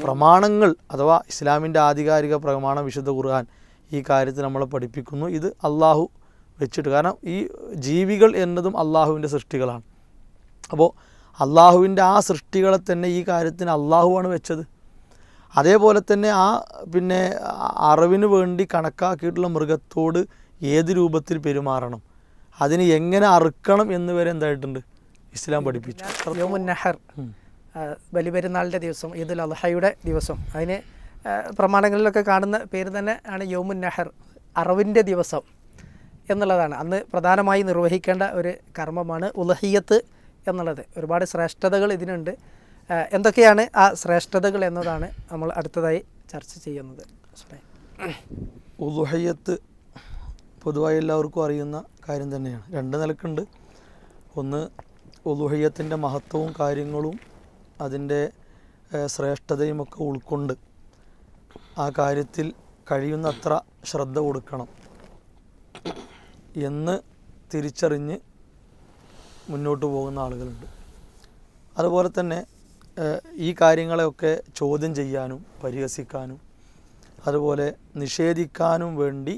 പ്രമാണങ്ങൾ അഥവാ ഇസ്ലാമിൻ്റെ ആധികാരിക പ്രമാണം വിശുദ്ധ ഖുർആൻ ഈ കാര്യത്തിൽ നമ്മളെ പഠിപ്പിക്കുന്നു. ഇത് അള്ളാഹു വെച്ചിട്ട്, കാരണം ഈ ജീവികൾ എന്നതും അള്ളാഹുവിൻ്റെ സൃഷ്ടികളാണ്. അപ്പോൾ അള്ളാഹുവിൻ്റെ ആ സൃഷ്ടികളെ തന്നെ ഈ കാര്യത്തിന് അള്ളാഹുവാണ് വെച്ചത്. അതേപോലെ തന്നെ അറിവിന് വേണ്ടി കണക്കാക്കിയിട്ടുള്ള മൃഗത്തോട് ഏത് രൂപത്തിൽ പെരുമാറണം, അതിന് എങ്ങനെ അറുക്കണം എന്ന് വരെ എന്തായിട്ടുണ്ട് ഇസ്ലാം പഠിപ്പിച്ചു. യൗമുൻ നഹർ, ബലിപെരുന്നാളിൻ്റെ ദിവസം, ഈദുൽ അദ്ഹയുടെ ദിവസം, അതിന് പ്രമാണങ്ങളിലൊക്കെ കാണുന്ന പേര് തന്നെ ആണ് യൗമുൻ നഹർ, അറവിൻ്റെ ദിവസം എന്നുള്ളതാണ്. അന്ന് പ്രധാനമായി നിർവഹിക്കേണ്ട ഒരു കർമ്മമാണ് ഉളഹിയത്ത് എന്നുള്ളത്. ഒരുപാട് ശ്രേഷ്ഠതകൾ ഇതിനുണ്ട്. എന്തൊക്കെയാണ് ആ ശ്രേഷ്ഠതകൾ എന്നതാണ് നമ്മൾ അടുത്തതായി ചർച്ച ചെയ്യുന്നത്. ഉളുഹിയത്ത് പൊതുവായി എല്ലാവർക്കും അറിയുന്ന കാര്യം തന്നെയാണ്. രണ്ട് നിലക്കുണ്ട്. ഒന്ന്, ഉളുഹിയത്തിൻ്റെ മഹത്വവും കാര്യങ്ങളും അതിൻ്റെ ശ്രേഷ്ഠതയുമൊക്കെ ഉൾക്കൊണ്ട് ആ കാര്യത്തിൽ കഴിയുന്നത്ര ശ്രദ്ധ കൊടുക്കണം എന്ന് തിരിച്ചറിഞ്ഞ് മുന്നോട്ട് പോകുന്ന ആളുകളുണ്ട്. അതുപോലെ തന്നെ ഈ കാര്യങ്ങളെയൊക്കെ ചോദ്യം ചെയ്യാനും പരിഹസിക്കാനും അതുപോലെ നിഷേധിക്കാനും വേണ്ടി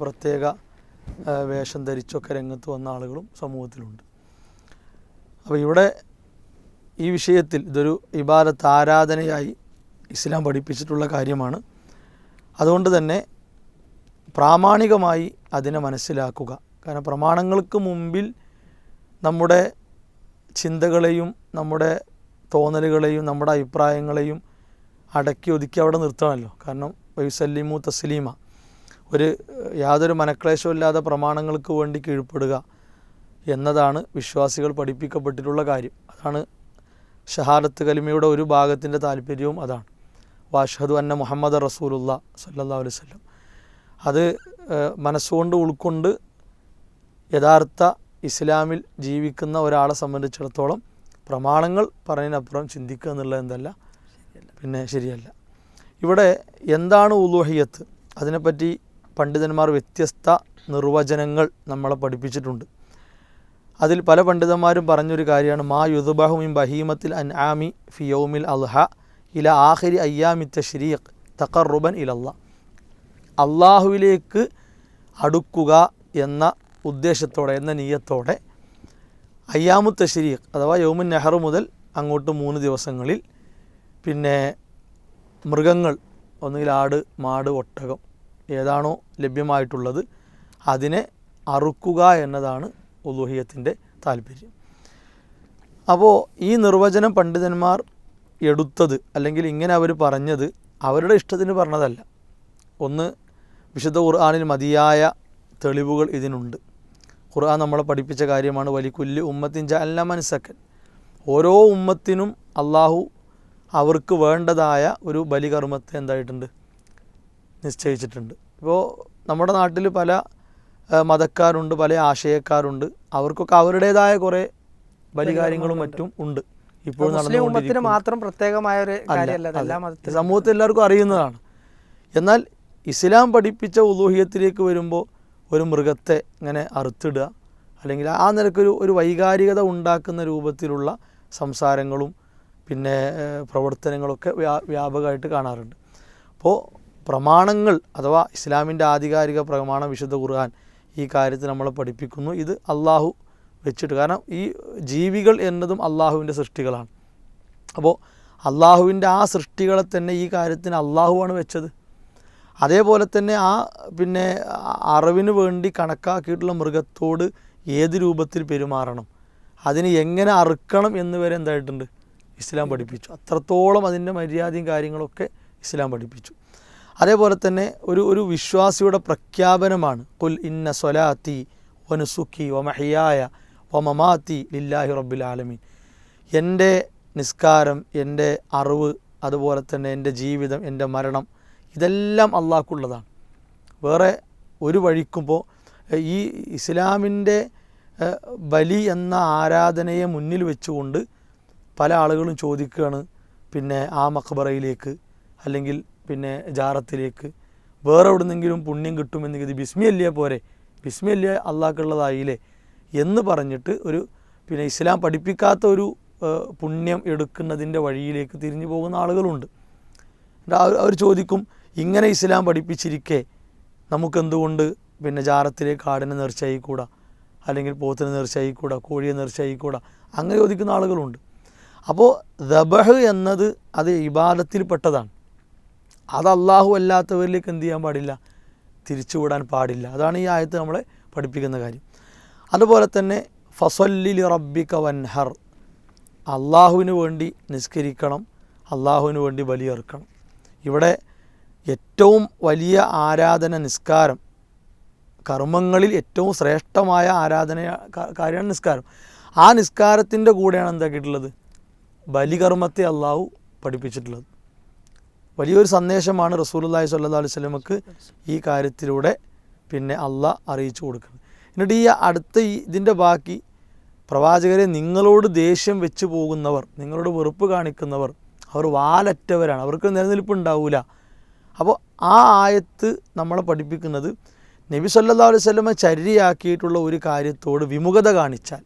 പ്രത്യേക വേഷം ധരിച്ചൊക്കെ രംഗത്ത് വന്ന ആളുകളും സമൂഹത്തിലുണ്ട്. അപ്പോൾ ഇവിടെ ഈ വിഷയത്തിൽ ഇതൊരു ഇബാദത്ത്, ആരാധനയായി ഇസ്ലാം പഠിപ്പിച്ചിട്ടുള്ള കാര്യമാണ്. അതുകൊണ്ട് തന്നെ പ്രാമാണികമായി അതിനെ മനസ്സിലാക്കുക. കാരണം പ്രമാണങ്ങൾക്ക് മുമ്പിൽ നമ്മുടെ ചിന്തകളെയും നമ്മുടെ തോന്നലുകളെയും നമ്മുടെ അഭിപ്രായങ്ങളെയും അടക്കി ഒതുക്കി അവിടെ നിർത്തണമല്ലോ. കാരണം വയുസല്ലിമു തസ്ലീമ, യാതൊരു മനക്ലേശവും ഇല്ലാതെ പ്രമാണങ്ങൾക്ക് വേണ്ടി കീഴ്പ്പെടുക എന്നതാണ് വിശ്വാസികൾ പഠിപ്പിക്കപ്പെട്ടിട്ടുള്ള കാര്യം. അതാണ് ഷഹാദത്ത് കലിമയുടെ ഒരു ഭാഗത്തിൻ്റെ താല്പര്യവും അതാണ്. വാഷ്ഹദു അന്ന മുഹമ്മദ് റസൂലുള്ളാ സ്വല്ലല്ലാഹു അലൈഹി വസല്ലം. അത് മനസ്സുകൊണ്ട് ഉൾക്കൊണ്ട് യഥാർത്ഥ ഇസ്ലാമിൽ ജീവിക്കുന്ന ഒരാളെ സംബന്ധിച്ചിടത്തോളം പ്രമാണങ്ങൾ പറഞ്ഞതിനപ്പുറം ചിന്തിക്കുക എന്നുള്ളത് ശരിയല്ല. ഇവിടെ എന്താണ് ഉലൂഹിയത്ത്, അതിനെപ്പറ്റി പണ്ഡിതന്മാർ വ്യത്യസ്ത നിർവചനങ്ങൾ നമ്മളെ പഠിപ്പിച്ചിട്ടുണ്ട്. അതിൽ പല പണ്ഡിതന്മാരും പറഞ്ഞൊരു കാര്യമാണ് മാ യുദ്ബഹു മിൻ ബഹീമത്തിൽ അൻആമി ഫി യൗമിൽ അൽഹ ഇല ആഖിരി അയ്യാമി തശ്രീഖ് തഖർറുബൻ ഇലല്ലാഹ്. അള്ളാഹുവിലേക്ക് അടുക്കുക എന്ന ഉദ്ദേശത്തോടെ, എന്ന നിയ്യത്തോടെ അയ്യാമു തശ്രീഖ് അഥവാ യൗമുൻ നെഹർ മുതൽ അങ്ങോട്ട് 3 ദിവസങ്ങളിൽ മൃഗങ്ങൾ, ഒന്നുകിൽ ആട്, മാട്, ഒട്ടകം ഏതാണോ ലഭ്യമായിട്ടുള്ളത് അതിനെ അറുക്കുക എന്നതാണ് ഉലൂഹിയത്തിൻ്റെ താല്പര്യം. അപ്പോൾ ഈ നിർവചനം പണ്ഡിതന്മാർ എടുത്തത്, അല്ലെങ്കിൽ ഇങ്ങനെ അവർ പറഞ്ഞത് അവരുടെ ഇഷ്ടത്തിന് പറഞ്ഞതല്ല. ഒന്ന്, വിശുദ്ധ ഖുർആനിൽ മതിയായ തെളിവുകൾ ഇതിനുണ്ട്. ഖുർആൻ നമ്മളെ പഠിപ്പിച്ച കാര്യമാണ് വലികുല്ലി ഉമ്മത്തിൻ ജഅൽനാ മൻസകൻ. ഓരോ ഉമ്മത്തിനും അള്ളാഹു അവർക്ക് വേണ്ടതായ ഒരു ബലികർമ്മത്തെ എന്തായിട്ടുണ്ട്, നിശ്ചയിച്ചിട്ടുണ്ട്. ഇപ്പോൾ നമ്മുടെ നാട്ടിൽ പല മതക്കാരുണ്ട്, പല ആശയക്കാരുണ്ട്. അവർക്കൊക്കെ അവരുടേതായ കുറേ ബലികാര്യങ്ങളും മറ്റും ഉണ്ട്. ഇപ്പോൾ സമൂഹത്തിൽ എല്ലാവർക്കും അറിയുന്നതാണ്. എന്നാൽ ഇസ്ലാം പഠിപ്പിച്ച ഉലൂഹിയത്തിലേക്ക് വരുമ്പോൾ ഒരു മൃഗത്തെ ഇങ്ങനെ അറുത്തിടുക, അല്ലെങ്കിൽ ആ നിലക്കൊരു വൈകാരികത ഉണ്ടാക്കുന്ന രൂപത്തിലുള്ള സംസാരങ്ങളും പ്രവർത്തനങ്ങളൊക്കെ വ്യാപകമായിട്ട് കാണാറുണ്ട്. അപ്പോൾ പ്രമാണങ്ങൾ അഥവാ ഇസ്ലാമിൻ്റെ ആധികാരിക പ്രമാണം വിശുദ്ധ ഖുർആൻ ഈ കാര്യത്തിൽ നമ്മളെ പഠിപ്പിക്കുന്നു. ഇത് അള്ളാഹു വെച്ചിട്ട്, കാരണം ഈ ജീവികൾ എന്നതും അള്ളാഹുവിൻ്റെ സൃഷ്ടികളാണ്. അപ്പോൾ അള്ളാഹുവിൻ്റെ ആ സൃഷ്ടികളെ തന്നെ ഈ കാര്യത്തിന് അള്ളാഹുവാണ് വെച്ചത്. അതേപോലെ തന്നെ അറിവിന് വേണ്ടി കണക്കാക്കിയിട്ടുള്ള മൃഗത്തോട് ഏത് രൂപത്തിൽ പെരുമാറണം, അതിന് എങ്ങനെ അറുക്കണം എന്ന് വരെ എന്തായിട്ടുണ്ട് ഇസ്ലാം പഠിപ്പിച്ചു. അത്രത്തോളം അതിൻ്റെ മര്യാദയും കാര്യങ്ങളൊക്കെ ഇസ്ലാം പഠിപ്പിച്ചു. അതേപോലെ തന്നെ ഒരു വിശ്വാസിയുടെ പ്രഖ്യാപനമാണ് ഖുൽ ഇന്ന സ്വലാത്തി വനുസുക്കി വമഹിയായ വമമാത്തി ലില്ലാഹി റബ്ബിൽ ആലമീൻ. എൻ്റെ നിസ്കാരം, എൻ്റെ അറിവ്, അതുപോലെ തന്നെ എൻ്റെ ജീവിതം, എൻ്റെ മരണം, ഇതെല്ലാം അള്ളാഹ്ക്കുള്ളതാണ്. വേറെ ഒരു വഴിക്കുമ്പോൾ ഈ ഇസ്ലാമിൻ്റെ ബലി എന്ന ആരാധനയെ മുന്നിൽ വെച്ചുകൊണ്ട് പല ആളുകളും ചോദിക്കുകയാണ്, ആ മഖബറയിലേക്ക് അല്ലെങ്കിൽ ജാറത്തിലേക്ക് വേറെ എവിടുന്നെങ്കിലും പുണ്യം കിട്ടുമെന്ന് ഇത് ബിസ്മിയല്ലേ പോരെ, ബിസ്മിയല്ലേ അള്ളാഹ്ക്കുള്ളതായില്ലേ എന്ന് പറഞ്ഞിട്ട് ഇസ്ലാം പഠിപ്പിക്കാത്ത ഒരു പുണ്യം എടുക്കുന്നതിൻ്റെ വഴിയിലേക്ക് തിരിഞ്ഞു പോകുന്ന ആളുകളുണ്ട്. അവർ ചോദിക്കും, ഇങ്ങനെ ഇസ്ലാം പഠിപ്പിച്ചിരിക്കെ നമുക്കെന്തുകൊണ്ട് പിന്നെ ജാറത്തിലേക്ക് ആടിനെ നേർച്ചയായിക്കൂടാ, അല്ലെങ്കിൽ പോത്തിനെ നേർച്ചയായിക്കൂടാ, കോഴിയെ നേർച്ചയായിക്കൂടാ, അങ്ങനെ ചോദിക്കുന്ന ആളുകളുണ്ട്. അപ്പോൾ ദബഹ് എന്നത് അത് ഇബാദത്തിൽപ്പെട്ടതാണ്. അത് അള്ളാഹു അല്ലാത്തവരിലേക്ക് എന്ത് ചെയ്യാൻ പാടില്ല, തിരിച്ചുവിടാൻ പാടില്ല. അതാണ് ഈ ആയത്ത് നമ്മളെ പഠിപ്പിക്കുന്ന കാര്യം. അതുപോലെ തന്നെ ഫസല്ലി റബ്ബിക വൻഹർ, അള്ളാഹുവിന് വേണ്ടി നിസ്കരിക്കണം, അള്ളാഹുവിന് വേണ്ടി ബലിയർക്കണം. ഇവിടെ ഏറ്റവും വലിയ ആരാധന നിസ്കാരം, കർമ്മങ്ങളിൽ ഏറ്റവും ശ്രേഷ്ഠമായ ആരാധന കാര്യമാണ് നിസ്കാരം. ആ നിസ്കാരത്തിൻ്റെ കൂടെയാണ് എന്താക്കിയിട്ടുള്ളത്, ബലികർമ്മത്തെ അള്ളാഹു പഠിപ്പിച്ചിട്ടുള്ളത്. വലിയൊരു സന്ദേശമാണ് റസൂലുള്ളാഹി സ്വല്ലല്ലാഹു അലൈഹി വസല്ലമക്ക് ഈ കാര്യത്തിലൂടെ പിന്നെ അള്ളാഹ് അറിയിച്ചു കൊടുക്കുന്നത്. എന്നിട്ട് ഈ അടുത്ത ഇതിൻ്റെ ബാക്കി, പ്രവാചകരെ നിങ്ങളോട് ദേഷ്യം വെച്ച് പോകുന്നവർ, നിങ്ങളോട് വെറുപ്പ് കാണിക്കുന്നവർ, അവർ വാലറ്റവരാണ്, അവർക്ക് നിലനിൽപ്പുണ്ടാവില്ല. അപ്പോൾ ആ ആയത്ത് നമ്മളെ പഠിപ്പിക്കുന്നത് നബി സല്ലല്ലാഹു അലൈഹി വസല്ലമ ചര്യയാക്കിയിട്ടുള്ള ഒരു കാര്യത്തോട് വിമുഖത കാണിച്ചാൽ,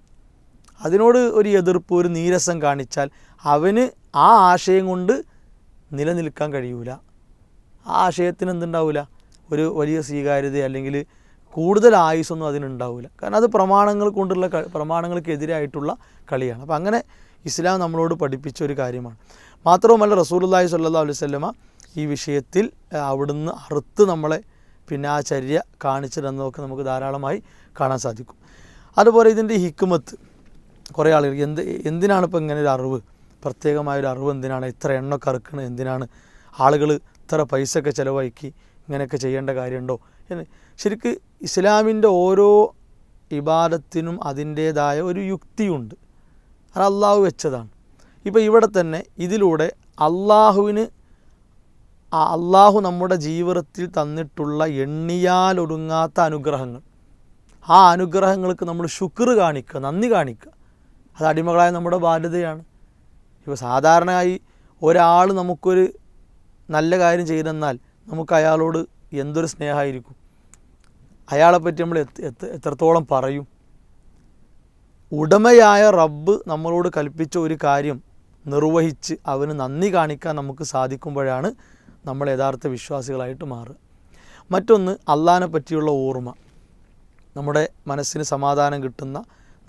അതിനോട് ഒരു എതിർപ്പ്, ഒരു നീരസം കാണിച്ചാൽ അവന് ആ ആശയം കൊണ്ട് നിലനിൽക്കാൻ കഴിയൂല. ആ ആശയത്തിന് എന്തുണ്ടാവില്ല, ഒരു വലിയ സ്വീകാര്യത അല്ലെങ്കിൽ കൂടുതൽ ആയുസ്സൊന്നും അതിനുണ്ടാവില്ല. കാരണം അത് പ്രമാണങ്ങൾ കൊണ്ടുള്ള പ്രമാണങ്ങൾക്കെതിരായിട്ടുള്ള കളിയാണ്. അപ്പോൾ അങ്ങനെ ഇസ്ലാം നമ്മളോട് പഠിപ്പിച്ച ഒരു കാര്യമാണ്. മാത്രവുമല്ല റസൂലുള്ളാഹി സ്വല്ലല്ലാഹു അലൈഹി വസല്ലമ ഈ വിഷയത്തിൽ അവിടുന്ന് അറുത്ത് നമ്മളെ പിന്നെ ആ ചര്യ കാണിച്ചിരുന്നതൊക്കെ നമുക്ക് ധാരാളമായി കാണാൻ സാധിക്കും. അതുപോലെ ഇതിൻ്റെ ഹിക്മത്ത്, കുറേ ആളുകൾ എന്തിനാണ് ഇപ്പോൾ ഇങ്ങനെ ഒരു അറിവ്, പ്രത്യേകമായൊരു അറിവ് എന്തിനാണ്, ഇത്ര എണ്ണൊക്കെ അറുക്കണത് എന്തിനാണ്, ആളുകൾ ഇത്ര പൈസ ഒക്കെ ചിലവാക്കി ഇങ്ങനെയൊക്കെ ചെയ്യേണ്ട കാര്യമുണ്ടോ എന്ന്. ശരിക്ക് ഇസ്ലാമിൻ്റെ ഓരോ ഇബാദത്തിനും അതിൻ്റേതായ ഒരു യുക്തിയുണ്ട്, അത് അള്ളാഹു വെച്ചതാണ്. ഇപ്പോൾ ഇവിടെ തന്നെ ഇതിലൂടെ അള്ളാഹു നമ്മുടെ ജീവിതത്തിൽ തന്നിട്ടുള്ള എണ്ണിയാലൊടുങ്ങാത്ത അനുഗ്രഹങ്ങൾ, ആ അനുഗ്രഹങ്ങൾക്ക് നമ്മൾ ശുക്ർ കാണിക്കുക, നന്ദി കാണിക്കുക, അത് അടിമകളായ നമ്മുടെ ബാധ്യതയാണ്. ഇപ്പോൾ സാധാരണയായി ഒരാൾ നമുക്കൊരു നല്ല കാര്യം ചെയ്തെന്നാൽ നമുക്ക് അയാളോട് എന്തൊരു സ്നേഹമായിരിക്കും, അയാളെപ്പറ്റി നമ്മൾ എത്രത്തോളം പറയും. ഉടമയായ റബ്ബ് നമ്മളോട് കൽപ്പിച്ച ഒരു കാര്യം നിർവഹിച്ച് അവന് നന്ദി കാണിക്കാൻ നമുക്ക് സാധിക്കുമ്പോഴാണ് നമ്മൾ യഥാർത്ഥ വിശ്വാസികളായിട്ട് മാറുക. മറ്റൊന്ന് അള്ളാഹിനെ പറ്റിയുള്ള ഓർമ്മ, നമ്മുടെ മനസ്സിന് സമാധാനം കിട്ടുന്ന,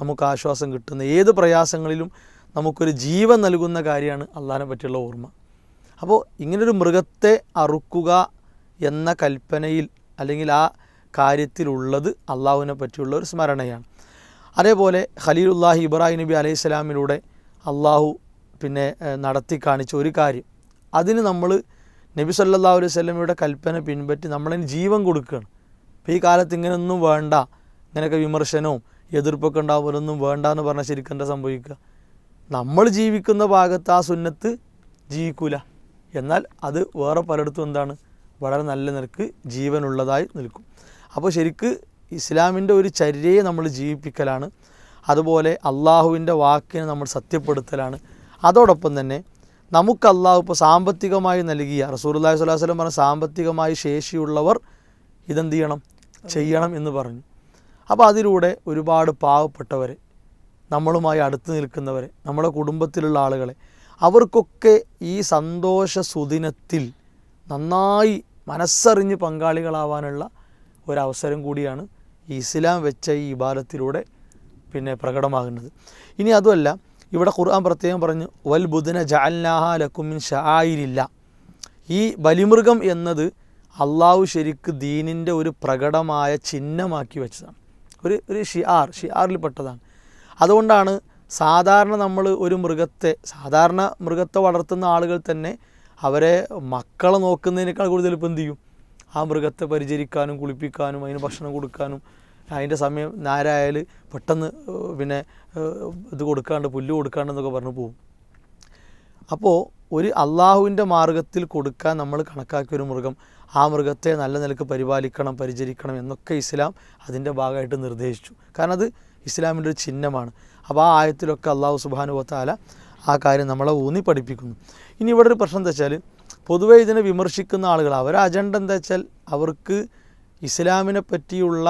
നമുക്ക് ആശ്വാസം കിട്ടുന്ന, ഏത് പ്രയാസങ്ങളിലും നമുക്കൊരു ജീവൻ നൽകുന്ന കാര്യമാണ് അള്ളാഹിനെ പറ്റിയുള്ള ഓർമ്മ. അപ്പോൾ ഇങ്ങനൊരു മൃഗത്തെ അറുക്കുക എന്ന കൽപ്പനയിൽ അല്ലെങ്കിൽ ആ കാര്യത്തിലുള്ളത് അള്ളാഹുവിനെ പറ്റിയുള്ള ഒരു സ്മരണയാണ്. അതേപോലെ ഖലീലുല്ലാഹി ഇബ്രാഹിം നബി അലൈഹി സ്വലാമിലൂടെ അള്ളാഹു പിന്നെ നടത്തി കാണിച്ച ഒരു കാര്യം, അതിന് നമ്മൾ നബി സല്ലല്ലാഹു അലൈഹി വസല്ലമയുടെ കൽപ്പന പിൻപറ്റി നമ്മളതിന് ജീവൻ കൊടുക്കുകയാണ്. അപ്പോൾ ഈ കാലത്ത് ഇങ്ങനെയൊന്നും വേണ്ട, ഇങ്ങനെയൊക്കെ വിമർശനവും എതിർപ്പൊക്കെ ഉണ്ടാവുമൊന്നും വേണ്ട എന്ന് പറഞ്ഞാൽ ശരിക്കും എന്താ സംഭവിക്കുക, നമ്മൾ ജീവിക്കുന്ന ഭാഗത്ത് ആ സുന്നത്ത് ജീവിക്കൂല, എന്നാൽ അത് വേറെ പലയിടത്തും എന്താണ് വളരെ നല്ല നിലക്ക് ജീവനുള്ളതായി നിൽക്കും. അപ്പോൾ ശരിക്ക് ഇസ്ലാമിൻ്റെ ഒരു ചര്യയെ നമ്മൾ ജീവിപ്പിക്കലാണ്, അതുപോലെ അള്ളാഹുവിൻ്റെ വാക്കിനെ നമ്മൾ സത്യപ്പെടുത്തലാണ്. അതോടൊപ്പം തന്നെ നമുക്ക് അള്ളാഹു ഇപ്പോൾ സാമ്പത്തികമായി നൽകിയ, റസൂലുള്ളാഹി സ്വല്ലല്ലാഹു അലൈഹി വസല്ലം പറഞ്ഞ സാമ്പത്തികമായി ശേഷിയുള്ളവർ ഇതെന്ത് ചെയ്യണം എന്ന് പറഞ്ഞു. അപ്പോൾ അതിലൂടെ ഒരുപാട് പാവപ്പെട്ടവരെ, നമ്മളുമായി അടുത്ത് നിൽക്കുന്നവരെ, നമ്മുടെ കുടുംബത്തിലുള്ള ആളുകളെ, അവർക്കൊക്കെ ഈ സന്തോഷ സുദിനത്തിൽ നന്നായി മനസ്സറിഞ്ഞ് പങ്കാളികളാവാനുള്ള ഒരവസരം കൂടിയാണ് ഈ ഇസ്ലാം വെച്ച ഈ ഇബാദത്തിലൂടെ പിന്നെ പ്രകടമാകുന്നത്. ഇനി അതുമല്ല, ഇവിടെ ഖുർആൻ പ്രത്യേകം പറഞ്ഞു വൽ ബുദ്ന ജഅൽനാഹാ ലക്കും മിൻ ശആയിരില്ല. ഈ ബലിമൃഗം എന്നത് അള്ളാഹു ശരിക്ക് ദീനിൻ്റെ ഒരു പ്രകടമായ ചിഹ്നമാക്കി വെച്ചതാണ്, ഒരു ഷിആറിൽപ്പെട്ടതാണ്. അതുകൊണ്ടാണ് സാധാരണ നമ്മൾ ഒരു സാധാരണ മൃഗത്തെ വളർത്തുന്ന ആളുകൾ തന്നെ അവരെ മക്കളെ നോക്കുന്നതിനേക്കാൾ കൂടുതൽ ഇപ്പം എന്ത് ചെയ്യും, ആ മൃഗത്തെ പരിചരിക്കാനും കുളിപ്പിക്കാനും അതിന് ഭക്ഷണം കൊടുക്കാനും, അതിൻ്റെ സമയം നേരായാൽ പെട്ടെന്ന് പിന്നെ ഇത് കൊടുക്കാണ്ട് പുല്ല് കൊടുക്കാണ്ടെന്നൊക്കെ പറഞ്ഞു പോകും. അപ്പോൾ ഒരു അള്ളാഹുവിൻ്റെ മാർഗത്തിൽ കൊടുക്കാൻ നമ്മൾ കണക്കാക്കിയൊരു മൃഗം, ആ മൃഗത്തെ നല്ല നിലക്ക് പരിപാലിക്കണം, പരിചരിക്കണം എന്നൊക്കെ ഇസ്ലാം അതിൻ്റെ ഭാഗമായിട്ട് നിർദ്ദേശിച്ചു. കാരണം അത് ഇസ്ലാമിൻ്റെ ഒരു ചിഹ്നമാണ്. അപ്പോൾ ആ ആയത്തിലൊക്കെ അള്ളാഹു സുബ്ഹാനഹു വ തആല ആ കാര്യം നമ്മളെ ഊന്നി പഠിപ്പിക്കുന്നു. ഇനി ഇവിടെ ഒരു പ്രശ്നം എന്താ വെച്ചാൽ, പൊതുവേ ഇതിനെ വിമർശിക്കുന്ന ആളുകൾ അവരുടെ അജണ്ട എന്താ വെച്ചാൽ, അവർക്ക് ഇസ്ലാമിനെ പറ്റിയുള്ള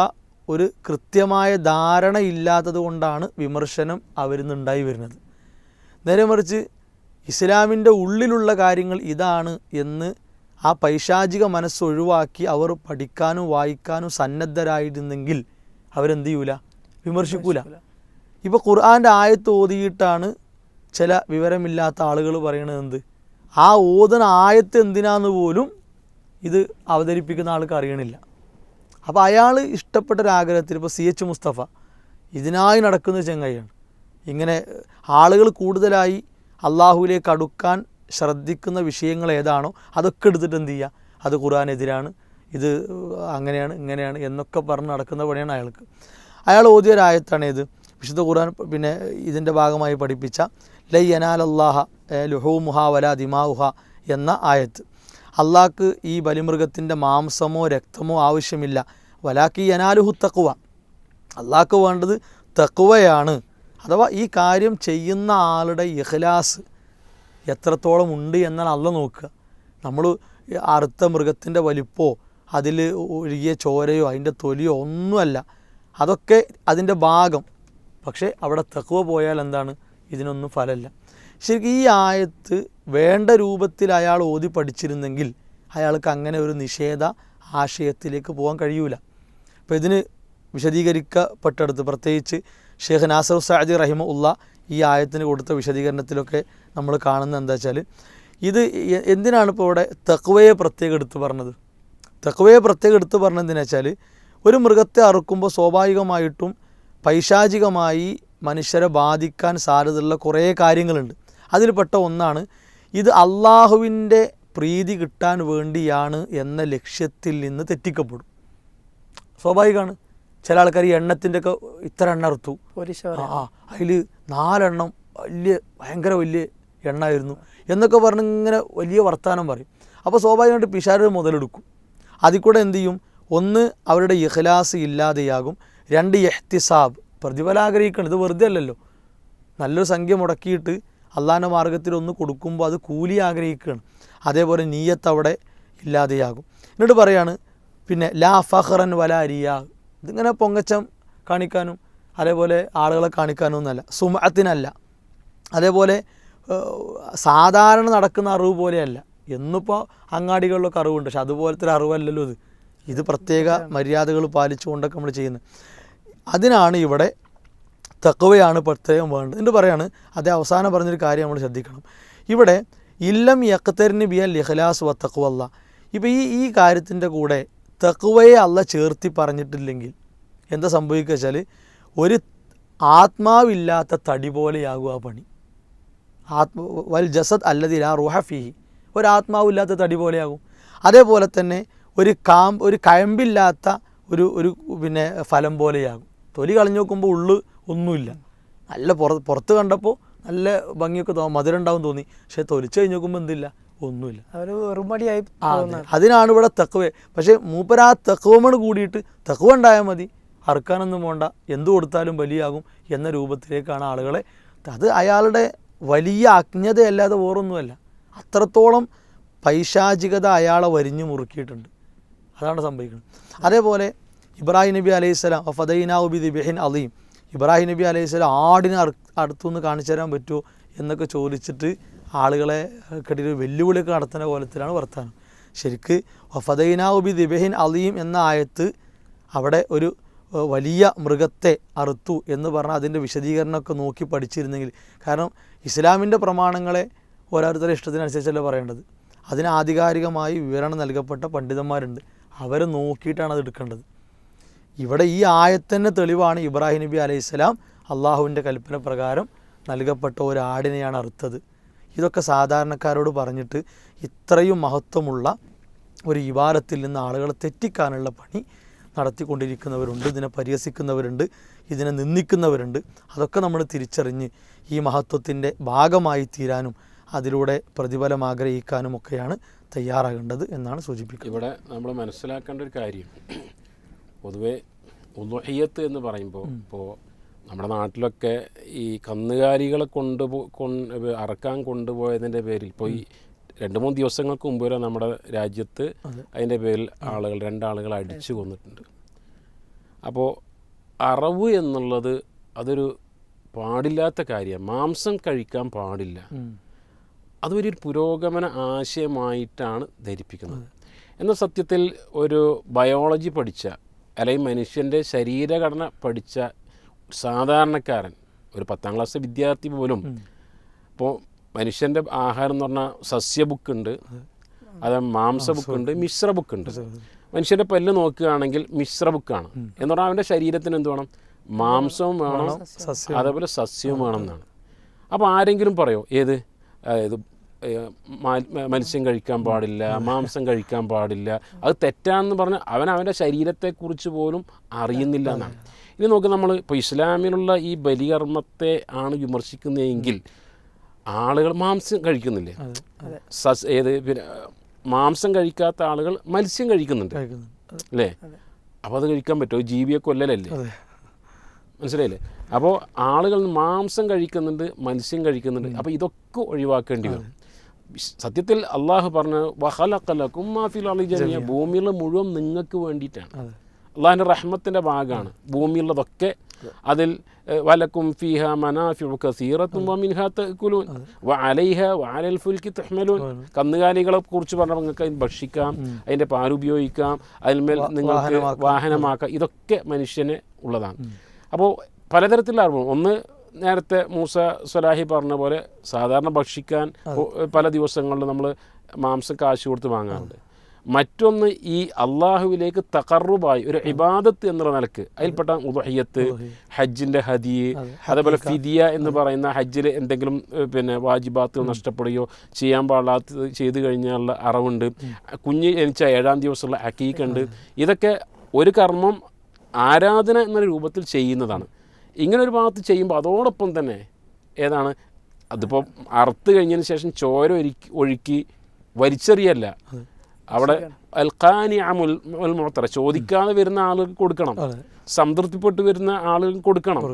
ഒരു കൃത്യമായ ധാരണ ഇല്ലാത്തത് കൊണ്ടാണ് വിമർശനം അവരിൽ നിന്നുണ്ടായി വരുന്നത്. നേരെ മറിച്ച് ഇസ്ലാമിൻ്റെ ഉള്ളിലുള്ള കാര്യങ്ങൾ ഇതാണ് എന്ന് ആ പൈശാചിക മനസ്സ് ഒഴിവാക്കി അവർ പഠിക്കാനും വായിക്കാനും സന്നദ്ധരായിരുന്നെങ്കിൽ അവരെന്ത് ചെയ്യൂല, വിമർശിക്കൂല. ഇപ്പോൾ ഖുർആൻ്റെ ആയത്ത് ഓതിയിട്ടാണ് ചില വിവരമില്ലാത്ത ആളുകൾ പറയണത് എന്ത്, ആ ഓതന ആയത്ത് എന്തിനാന്ന് പോലും ഇത് അവതരിപ്പിക്കുന്ന ആൾക്ക് അറിയണില്ല. അപ്പോൾ അയാൾ ഇഷ്ടപ്പെട്ടൊരാഗ്രഹത്തിൽ, ഇപ്പോൾ CH മുസ്തഫ ഇതിനായി നടക്കുന്ന ചങ്ങായിയാണ്. ഇങ്ങനെ ആളുകൾ കൂടുതലായി അള്ളാഹുവിലേക്ക് അടുക്കാൻ ശ്രദ്ധിക്കുന്ന വിഷയങ്ങൾ ഏതാണോ അതൊക്കെ എടുത്തിട്ട് എന്ത് ചെയ്യുക, അത് ഖുർആനെതിരാണ്, ഇത് അങ്ങനെയാണ് ഇങ്ങനെയാണ് എന്നൊക്കെ പറഞ്ഞ് നടക്കുന്ന പണിയാണ് അയാൾക്ക്. അയാൾ ഓതിയൊരായത്താണ് ഇത് വിശുദ്ധ ഖുർആൻ പിന്നെ ഇതിൻ്റെ ഭാഗമായി പഠിപ്പിച്ച ലൈ യനാലല്ലാഹ ലുഹൂമുഹ വലാ ദിമാഉഹ എന്ന ആയത്ത്. അള്ളാഹ്ക്ക് ഈ ബലിമൃഗത്തിൻ്റെ മാംസമോ രക്തമോ ആവശ്യമില്ല, വലാക്കി യനാലുഹു തഖ്വ, അള്ളാഹ്ക്ക് വേണ്ടത് തഖ്വയാണ്. അഥവാ ഈ കാര്യം ചെയ്യുന്ന ആളുടെ ഇഖ്ലാസ് എത്രത്തോളം ഉണ്ട് എന്നാണ് അള്ളാഹ് നോക്കുക. നമ്മൾ അറുത്ത മൃഗത്തിൻ്റെ വലിപ്പോ അതിൽ ഒഴുകിയ ചോരയോ അതിൻ്റെ തൊലിയോ ഒന്നുമല്ല, അതൊക്കെ അതിൻ്റെ ഭാഗം. പക്ഷേ അവിടെ തഖ്വ പോയാൽ എന്താണ്, ഇതിനൊന്നും ഫലമില്ല. ശരിക്കും ഈ ആയത്ത് വേണ്ട രൂപത്തിൽ അയാൾ ഓതി പഠിച്ചിരുന്നെങ്കിൽ അയാൾക്ക് അങ്ങനെ ഒരു നിഷേധ ആശയത്തിലേക്ക് പോകാൻ കഴിയൂല. അപ്പോൾ ഇതിന് വിശദീകരിക്കപ്പെട്ടെടുത്ത് പ്രത്യേകിച്ച് ഷെയ്ഖ് നാസർ സഅദി റഹിമഹുല്ലാ ഈ ആയത്തിന് കൊടുത്ത വിശദീകരണത്തിലൊക്കെ നമ്മൾ കാണുന്നത് എന്താ വെച്ചാൽ, ഇത് എന്തിനാണ് ഇപ്പോൾ ഇവിടെ തഖ്വയെ പ്രത്യേകം എടുത്ത് പറഞ്ഞത്. തഖ്വയെ പ്രത്യേകം എടുത്ത് പറഞ്ഞത് എന്തിനാ വെച്ചാൽ, ഒരു മൃഗത്തെ അറുക്കുമ്പോൾ സ്വാഭാവികമായിട്ടും പൈശാചികമായി മനുഷ്യരെ ബാധിക്കാൻ സാധ്യതയുള്ള കുറേ കാര്യങ്ങളുണ്ട്. അതിൽപ്പെട്ട ഒന്നാണ് ഇത് അള്ളാഹുവിൻ്റെ പ്രീതി കിട്ടാൻ വേണ്ടിയാണ് എന്ന ലക്ഷ്യത്തിൽ നിന്ന് തെറ്റിക്കപ്പെടും. സ്വാഭാവികമാണ്. ചില ആൾക്കാർ ഈ എണ്ണത്തിൻ്റെ ഒക്കെ ഇത്ര എണ്ണ അറുത്തു, അതിൽ 4 എണ്ണം ഭയങ്കര വലിയ എണ്ണമായിരുന്നു എന്നൊക്കെ പറഞ്ഞ് ഇങ്ങനെ വലിയ വർത്തമാനം പറയും. അപ്പോൾ സ്വാഭാവികമായിട്ട് പിശാച് മുതലെടുക്കും. അതിൽ കൂടെ എന്തു ചെയ്യും, ഒന്ന് അവരുടെ ഇഖ്ലാസ് ഇല്ലാതെയാകും, 2 ഇഹ്തിസാബ്, പ്രതിഫലം ആഗ്രഹിക്കണം. ഇത് വെറുതെ അല്ലല്ലോ, നല്ലൊരു സംഖ്യ മുടക്കിയിട്ട് അള്ളാഹിൻ്റെ മാർഗ്ഗത്തിൽ ഒന്ന് കൊടുക്കുമ്പോൾ അത് കൂലി ആഗ്രഹിക്കുകയാണ്. അതേപോലെ നീയത്ത് അവിടെ ഇല്ലാതെയാകും. എന്നിട്ട് പറയാണ് പിന്നെ ലാ ഫഖ്റൻ വലാ റിയാ, ഇതിങ്ങനെ പൊങ്ങച്ചം കാണിക്കാനും അതേപോലെ ആളുകളെ കാണിക്കാനും ഒന്നല്ല, സുമഅത്തിനല്ല. അതേപോലെ സാധാരണ നടക്കുന്ന അറിവ് പോലെയല്ല. എന്നിപ്പോൾ അങ്ങാടികളിലൊക്കെ അറിവുണ്ട്, പക്ഷെ അതുപോലത്തെ ഒരു അറിവല്ലല്ലോ ഇത്. ഇത് പ്രത്യേക മര്യാദകൾ പാലിച്ചുകൊണ്ടൊക്കെ നമ്മൾ ചെയ്യുന്നത്. അതിനാണ് ഇവിടെ തഖ്വയാണ് പ്രത്യേകം വേണ്ടത്. എന്നിട്ട് പറയാണ്, അതേ അവസാനം പറഞ്ഞൊരു കാര്യം നമ്മൾ ശ്രദ്ധിക്കണം. ഇവിടെ ഇല്ലം യഖ്തരിന് ബിയൽ ഇഖ്ലാസ് വ തഖ്വല്ല, ഇപ്പോൾ ഈ കാര്യത്തിൻ്റെ കൂടെ തഖ്വയെ അല്ല ചേർത്തി പറഞ്ഞിട്ടില്ലെങ്കിൽ എന്താ സംഭവിക്കുക വെച്ചാൽ, ഒരു ആത്മാവില്ലാത്ത തടി പോലെയാകും ആ പണി. വൽ ജസദ് അല്ലദി ലാ റൂഹ ഫീഹി, ഒരാത്മാവില്ലാത്ത തടി പോലെയാകും. അതേപോലെ തന്നെ ഒരു കയമ്പില്ലാത്ത ഒരു പിന്നെ ഫലം പോലെയാകും. തൊലി കളഞ്ഞു നോക്കുമ്പോൾ ഉള്ളു ഒന്നുമില്ല, നല്ല പുറത്ത് കണ്ടപ്പോൾ നല്ല ഭംഗിയൊക്കെ മധുരം ഉണ്ടാവും തോന്നി, പക്ഷേ തൊലിച്ച് കഴിഞ്ഞ് നോക്കുമ്പോൾ എന്തില്ല, ഒന്നുമില്ല. അതിനാണ് ഇവിടെ തഖ്വ. പക്ഷേ മൂപ്പരാ തഖ്വമോട് കൂടിയിട്ട് തഖ്വ ഉണ്ടായാൽ മതി, അറുക്കാനൊന്നും വേണ്ട, എന്തു കൊടുത്താലും ബലിയാകും എന്ന രൂപത്തിലേക്കാണ് ആളുകളെ. അത് അയാളുടെ വലിയ അജ്ഞതയല്ലാതെ വേറൊന്നുമല്ല. അത്രത്തോളം പൈശാചികത അയാളെ വരിഞ്ഞു മുറുക്കിയിട്ടുണ്ട്. അതാണ് സംഭവിക്കുന്നത്. അതേപോലെ ഇബ്രാഹിം നബി അലൈഹിസ്സലാം ഫദൈനാഹു ബിദിബ്ഹിൻ അളീം, ഇബ്രാഹിം നബി അലൈഹിസ്സലാം ആടിനെ അടുത്തുനിന്ന് കാണിച്ചു തരാൻ പറ്റുമോ എന്നൊക്കെ ചോദിച്ചിട്ട് ആളുകളെ കെട്ടിട്ട് വെല്ലുവിളിയൊക്കെ നടത്തുന്ന കോലത്തിലാണ് വർത്താനം. ശരിക്ക് ഫദൈനാഹു ബിദിബ്ഹിൻ അളീം എന്ന ആയത്ത് അവിടെ ഒരു വലിയ മൃഗത്തെ അറുത്തു എന്ന് പറഞ്ഞാൽ അതിൻ്റെ വിശദീകരണമൊക്കെ നോക്കി പഠിച്ചിരുന്നെങ്കിൽ, കാരണം ഇസ്ലാമിൻ്റെ പ്രമാണങ്ങളെ ഓരോരുത്തരുടെ ഇഷ്ടത്തിനനുസരിച്ചല്ല പറയേണ്ടത്. അതിന് ആധികാരികമായി വിവരണം നൽകപ്പെട്ട പണ്ഡിതന്മാരുണ്ട്, അവരെ നോക്കിയിട്ടാണ് അത് എടുക്കേണ്ടത്. ഇവിടെ ഈ ആയത്തന്നെ തെളിവാണ്. ഇബ്രാഹിം നബി അലൈഹിസ്സലാം അള്ളാഹുവിൻ്റെ കൽപ്പന പ്രകാരം നൽകപ്പെട്ട ഒരു ആടിനെയാണ് അറുത്തത്. ഇതൊക്കെ സാധാരണക്കാരോട് പറഞ്ഞിട്ട് ഇത്രയും മഹത്വമുള്ള ഒരു ഇബാദത്തിൽ നിന്ന് ആളുകളെ തെറ്റിക്കാനുള്ള പണി നടത്തിക്കൊണ്ടിരിക്കുന്നവരുണ്ട്, ഇതിനെ പരിഹസിക്കുന്നവരുണ്ട്, ഇതിനെ നിന്ദിക്കുന്നവരുണ്ട്. അതൊക്കെ നമ്മൾ തിരിച്ചറിഞ്ഞ് ഈ മഹത്വത്തിൻ്റെ ഭാഗമായി തീരാനും അതിലൂടെ പ്രതിഫലം ആഗ്രഹിക്കാനും ഒക്കെയാണ് തയ്യാറാകേണ്ടത് എന്നാണ് സൂചിപ്പിക്കുന്നത്. ഇവിടെ നമ്മൾ മനസ്സിലാക്കേണ്ട ഒരു കാര്യം, പൊതുവെ ഉളുഹിയ്യത്ത് എന്ന് പറയുമ്പോൾ ഇപ്പോൾ നമ്മുടെ നാട്ടിലൊക്കെ ഈ കന്നുകാലികളെ അറക്കാൻ കൊണ്ടുപോയതിൻ്റെ പേരിൽ ഇപ്പോൾ ഈ 2-3 ദിവസങ്ങൾക്ക് മുമ്പ് വരെ നമ്മുടെ രാജ്യത്ത് അതിൻ്റെ പേരിൽ 2 ആളുകൾ അടിച്ചു കൊന്നിട്ടുണ്ട്. അപ്പോൾ അറവ് എന്നുള്ളത് അതൊരു പാടില്ലാത്ത കാര്യമാണ്. മാംസം കഴിക്കാൻ പാടില്ല. അത് വലിയൊരു പുരോഗമന ആശയമായിട്ടാണ് ധരിപ്പിക്കുന്നത്. എന്നാൽ സത്യത്തിൽ ഒരു ബയോളജി പഠിച്ച അല്ലെങ്കിൽ മനുഷ്യൻ്റെ ശരീരഘടന പഠിച്ച സാധാരണക്കാരൻ, ഒരു 10ാം ക്ലാസ് വിദ്യാർത്ഥി പോലും, ഇപ്പോൾ മനുഷ്യൻ്റെ ആഹാരം എന്ന് പറഞ്ഞാൽ സസ്യ ബുക്കുണ്ട്, അത് മാംസ ബുക്കുണ്ട്, മിശ്ര ബുക്കുണ്ട്. മനുഷ്യൻ്റെ പല്ല് നോക്കുകയാണെങ്കിൽ മിശ്ര ബുക്കാണ്. എന്ന് പറഞ്ഞാൽ അവൻ്റെ ശരീരത്തിന് എന്ത് വേണം? മാംസവും വേണം, അതേപോലെ സസ്യവും വേണം എന്നാണ്. അപ്പോൾ ആരെങ്കിലും പറയോ ഏത് മത്സ്യം കഴിക്കാൻ പാടില്ല, മാംസം കഴിക്കാൻ പാടില്ല, അത് തെറ്റാണെന്ന് പറഞ്ഞ് അവൻ്റെ ശരീരത്തെക്കുറിച്ച് പോലും അറിയുന്നില്ല എന്നാണ്. ഇനി നോക്കി നമ്മൾ ഇപ്പോൾ ഇസ്ലാമിലുള്ള ഈ ബലികർമ്മത്തെ ആണ് വിമർശിക്കുന്നതെങ്കിൽ ആളുകൾ മാംസം കഴിക്കുന്നില്ലേ? പിന്നെ മാംസം കഴിക്കാത്ത ആളുകൾ മത്സ്യം കഴിക്കുന്നുണ്ട് അല്ലേ? അപ്പോൾ അത് കഴിക്കാൻ പറ്റുമോ? ജീവിയെ കൊല്ലലല്ലേ? മനസ്സിലായില്ലേ? അപ്പോൾ ആളുകൾ മാംസം കഴിക്കുന്നുണ്ട്, മത്സ്യം കഴിക്കുന്നുണ്ട്. അപ്പോൾ ഇതൊക്കെ ഒഴിവാക്കേണ്ടി വരും. സത്യത്തിൽ അള്ളാഹു പറഞ്ഞു വഖലഖലകും മാ ഫിൽ അർളി ജമീഅ, ഭൂമിയിലെ മുഴുവൻ നിങ്ങൾക്ക് വേണ്ടിയിട്ടാണ്. അള്ളാഹിൻ്റെ റഹ്മത്തിൻ്റെ ഭാഗമാണ് ഭൂമിയുള്ളതൊക്കെ. അതിൽ വലക്കും ഫീഹ മനാഫിഉ കസീറത്തും വമിൻഹാ തഅകുലൂൻ വഅലൈഹ വഅലൽ ഫുൽകി തുഹ്മലൂൻ. കന്നുകാലികളെ കുറിച്ച് പറഞ്ഞാൽ നിങ്ങൾക്ക് അതിന് ഭക്ഷിക്കാം, അതിൻ്റെ പാലുപയോഗിക്കാം, അതിന്മേൽ നിങ്ങൾക്ക് വാഹനമാക്കാം. ഇതൊക്കെ മനുഷ്യന് ഉള്ളതാണ്. അപ്പോൾ പലതരത്തിലുള്ള അറിവ്. ഒന്ന്, നേരത്തെ മൂസ സ്വലാഹി പറഞ്ഞ പോലെ സാധാരണ ഭക്ഷിക്കാൻ പല ദിവസങ്ങളിൽ നമ്മൾ മാംസം കാശ് കൊടുത്ത് വാങ്ങാറുണ്ട്. മറ്റൊന്ന് ഈ അള്ളാഹുവിലേക്ക് തഖറുബായി ഒരു ഇബാദത്ത് എന്നുള്ള നിലക്ക് അതിൽപ്പെട്ട ഉദ്ഹിയ്യത്ത്, ഹജ്ജിൻ്റെ ഹദിയ്, അതേപോലെ ഫിദിയ എന്ന് പറയുന്ന ഹജ്ജിൽ എന്തെങ്കിലും പിന്നെ വാജിബാത്തുകൾ നഷ്ടപ്പെടുകയോ ചെയ്യാൻ പാടില്ലാത്തത് ചെയ്തു കഴിഞ്ഞാലുള്ള അറവുണ്ട്. കുഞ്ഞ് ജനിച്ച 7ാം ദിവസമുള്ള അക്കീക്കുണ്ട്. ഇതൊക്കെ ഒരു കർമ്മം ആരാധന എന്ന രൂപത്തിൽ ചെയ്യുന്നതാണ്. ഇങ്ങനെ ഒരു ഭാഗത്ത് ചെയ്യുമ്പോൾ അതോടൊപ്പം തന്നെ ഏതാണ് അതിപ്പോൾ അറുത്ത് കഴിഞ്ഞതിന് ശേഷം ചോര ഒഴുക്കി വലിച്ചെറിയല്ല. അവിടെ അൽഖാനി അമുൽ മുഅത്തറ, ചോദിക്കാതെ വരുന്ന ആളുകൾക്ക് കൊടുക്കണം, സംതൃപ്തിപ്പെട്ട് വരുന്ന ആളുകൾക്ക് കൊടുക്കണം.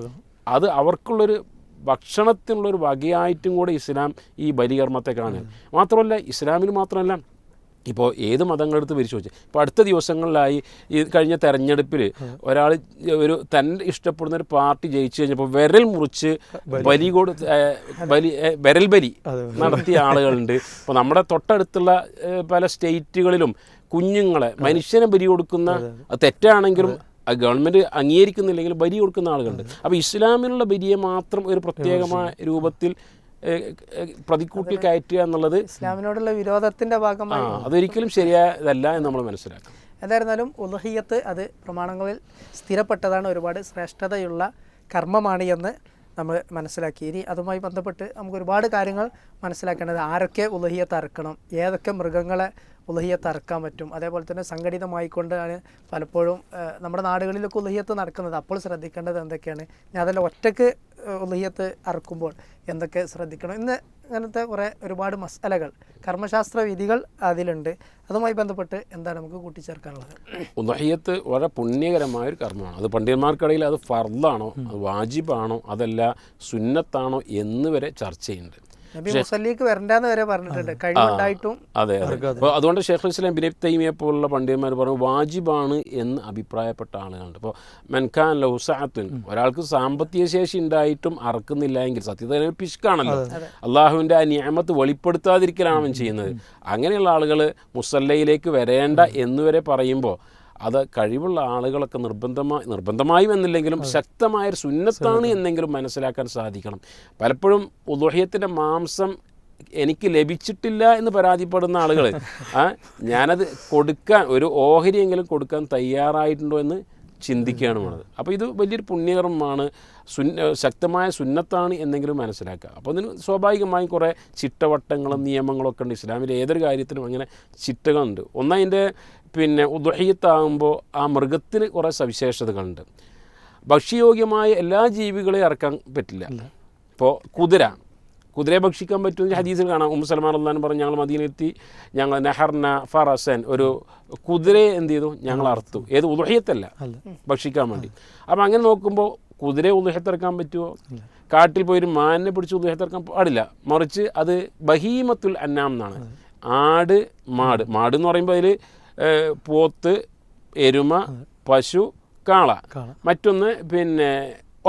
അത് അവർക്കുള്ളൊരു ഭക്ഷണത്തിനുള്ളൊരു വകയായിട്ടും കൂടെ ഇസ്ലാം ഈ ബലികർമ്മത്തെ കാണുക. മാത്രമല്ല ഇസ്ലാമിന് മാത്രമല്ല, ഇപ്പോൾ ഏത് മതങ്ങളെടുത്ത് പരിശോധിച്ച് ഇപ്പോൾ അടുത്ത ദിവസങ്ങളിലായി ഈ കഴിഞ്ഞ തെരഞ്ഞെടുപ്പിൽ ഒരാൾ തൻ്റെ ഇഷ്ടപ്പെടുന്ന ഒരു പാർട്ടി ജയിച്ചു കഴിഞ്ഞപ്പോൾ വിരൽ മുറിച്ച് വിരൽ ബലി നടത്തിയ ആളുകളുണ്ട്. ഇപ്പോൾ നമ്മുടെ തൊട്ടടുത്തുള്ള പല സ്റ്റേറ്റുകളിലും കുഞ്ഞുങ്ങളെ മനുഷ്യനെ ബലി കൊടുക്കുന്ന, തെറ്റാണെങ്കിലും ഗവൺമെൻറ് അംഗീകരിക്കുന്നില്ലെങ്കിലും ബലി കൊടുക്കുന്ന ആളുകളുണ്ട്. അപ്പോൾ ഇസ്ലാമിലുള്ള ബലിയെ മാത്രം ഒരു പ്രത്യേകമായ രൂപത്തിൽ പ്രതിക്കൂട്ടിൽ കയറ്റുക എന്നുള്ളത് ഇസ്ലാമിനോടുള്ള വിരോധത്തിൻ്റെ ഭാഗമായി അതൊരിക്കലും ശരിയായതല്ല എന്ന് നമ്മൾ മനസ്സിലാക്കണം. എന്തായിരുന്നാലും ഉദ്ഹിയ്യത്ത് അത് പ്രമാണങ്ങളിൽ സ്ഥിരപ്പെട്ടതാണ്, ഒരുപാട് ശ്രേഷ്ഠതയുള്ള കർമ്മമാണ് എന്ന് നമ്മൾ മനസ്സിലാക്കി. ഇനി അതുമായി ബന്ധപ്പെട്ട് നമുക്ക് ഒരുപാട് കാര്യങ്ങൾ മനസ്സിലാക്കേണ്ടത്, ആരൊക്കെ ഉദ്ഹിയ്യത്ത് അറുക്കണം, ഏതൊക്കെ മൃഗങ്ങളെ ഉദ്ഹിയ്യത്ത് അറുക്കാൻ പറ്റും, അതേപോലെ തന്നെ സംഘടിതമായിക്കൊണ്ടാണ് പലപ്പോഴും നമ്മുടെ നാടുകളിലൊക്കെ ഉദ്ഹിയ്യത്ത് നടക്കുന്നത്. അപ്പോൾ ശ്രദ്ധിക്കേണ്ടത് എന്തൊക്കെയാണ്, ഞാൻ അതെല്ലാം ഒറ്റയ്ക്ക് ഉദ്ഹിയ്യത്ത് അറുക്കുമ്പോൾ എന്തൊക്കെ ശ്രദ്ധിക്കണം, ഇന്ന് അങ്ങനത്തെ കുറേ ഒരുപാട് മസലകൾ, കർമ്മശാസ്ത്ര വിധികൾ അതിലുണ്ട്. അതുമായി ബന്ധപ്പെട്ട് എന്താണ് നമുക്ക് കൂട്ടിച്ചേർക്കാനുള്ളത്? ഉദ്ഹിയ്യത്ത് വളരെ പുണ്യകരമായൊരു കർമ്മമാണ്. അത് പണ്ഡിതന്മാർക്കിടയിൽ അത് ഫർദാണോ, അത് വാജിബാണോ, അതല്ല സുന്നത്താണോ എന്ന് വരെ ചർച്ചയുണ്ട്. മുസല്ലിക്ക് വരണ്ടെന്ന് വരെ പറഞ്ഞിട്ടുണ്ട്, കഴിവുണ്ടായിട്ടും. അതെ അതെ. അപ്പോൾ അതുകൊണ്ട് ഷെയ്ഖുൽ ഇസ്ലാം ഇബ്നു തൈമിയ്യ പോലുള്ള പണ്ഡിതന്മാർ പറഞ്ഞു വാജിബാണ് എന്ന് അഭിപ്രായപ്പെട്ട ആളുകളുണ്ട്. ഇപ്പോൾ മൻകാൻ ലഹു സഅത്തുൻ, ഒരാൾക്ക് സാമ്പത്തിക ശേഷി ഉണ്ടായിട്ടും അറക്കുന്നില്ല എങ്കിൽ സത്യത്തിൽ പിശുക്കാണല്ലോ, അള്ളാഹുവിൻ്റെ ആ നിഅമത്ത് വെളിപ്പെടുത്താതിരിക്കലാണ് അവൻ ചെയ്യുന്നത്. അങ്ങനെയുള്ള ആളുകൾ മുസല്ലയിലേക്ക് വരേണ്ട എന്നുവരെ പറയുമ്പോൾ അത് കഴിവുള്ള ആളുകളൊക്കെ നിർബന്ധമായും എന്നില്ലെങ്കിലും ശക്തമായൊരു സുന്നത്താണ് എന്നെങ്കിലും മനസ്സിലാക്കാൻ സാധിക്കണം. പലപ്പോഴും ഉദ്ഹിയ്യത്തിൻ്റെ മാംസം എനിക്ക് ലഭിച്ചിട്ടില്ല എന്ന് പരാതിപ്പെടുന്ന ആളുകൾ ഞാനത് കൊടുക്കാൻ ഒരു ഓഹരിയെങ്കിലും കൊടുക്കാൻ തയ്യാറായിട്ടുണ്ടോ എന്ന് ചിന്തിക്കുകയാണ് വേണ്ടത്. അപ്പോൾ ഇത് വലിയൊരു പുണ്യകർമ്മമാണ്, ശക്തമായ സുന്നത്താണ് എന്നെങ്കിലും മനസ്സിലാക്കുക. അപ്പോൾ അതിന് സ്വാഭാവികമായും കുറേ ചിട്ടവട്ടങ്ങളും നിയമങ്ങളൊക്കെ ഉണ്ട്. ഇസ്ലാമിൽ ഏതൊരു കാര്യത്തിനും അങ്ങനെ ചിട്ടകളുണ്ട്. ഒന്നതിൻ്റെ ഉദ്ഹിയ്യത്താകുമ്പോൾ ആ മൃഗത്തിന് കുറേ സവിശേഷതകളുണ്ട്. ഭക്ഷ്യയോഗ്യമായ എല്ലാ ജീവികളെയും ഇറക്കാൻ പറ്റില്ല. ഇപ്പോൾ കുതിരയെ ഭക്ഷിക്കാൻ പറ്റുമെങ്കിൽ ഹദീസിൽ കാണാം. ഉമ്മു സലമ റളിയല്ലാഹു അൻഹ പറഞ്ഞു, ഞങ്ങൾ മദീനയെത്തി, ഞങ്ങൾ നഹർന ഫറസൻ, ഒരു കുതിരയെ എന്ത് ചെയ്തു, ഞങ്ങൾ അറുത്തു. ഏത് ഉദ്ഹിയ്യത്തല്ല, ഭക്ഷിക്കാൻ വേണ്ടി. അപ്പോൾ അങ്ങനെ നോക്കുമ്പോൾ കുതിരയെ ഉദ്ഹിയ്യത്തിറക്കാൻ പറ്റുമോ? കാട്ടിൽ പോയൊരു മാനിനെ പിടിച്ച് ഉദ്ഹിയ്യത്തിറക്കാൻ പാടില്ല. മറിച്ച് അത് ബഹീമത്തുൽ അന്നാം എന്നാണ്. ആട്, മാട് എന്ന് പറയുമ്പോൾ അതിൽ പോത്ത്, എരുമ, പശു, കാള. മറ്റൊന്ന്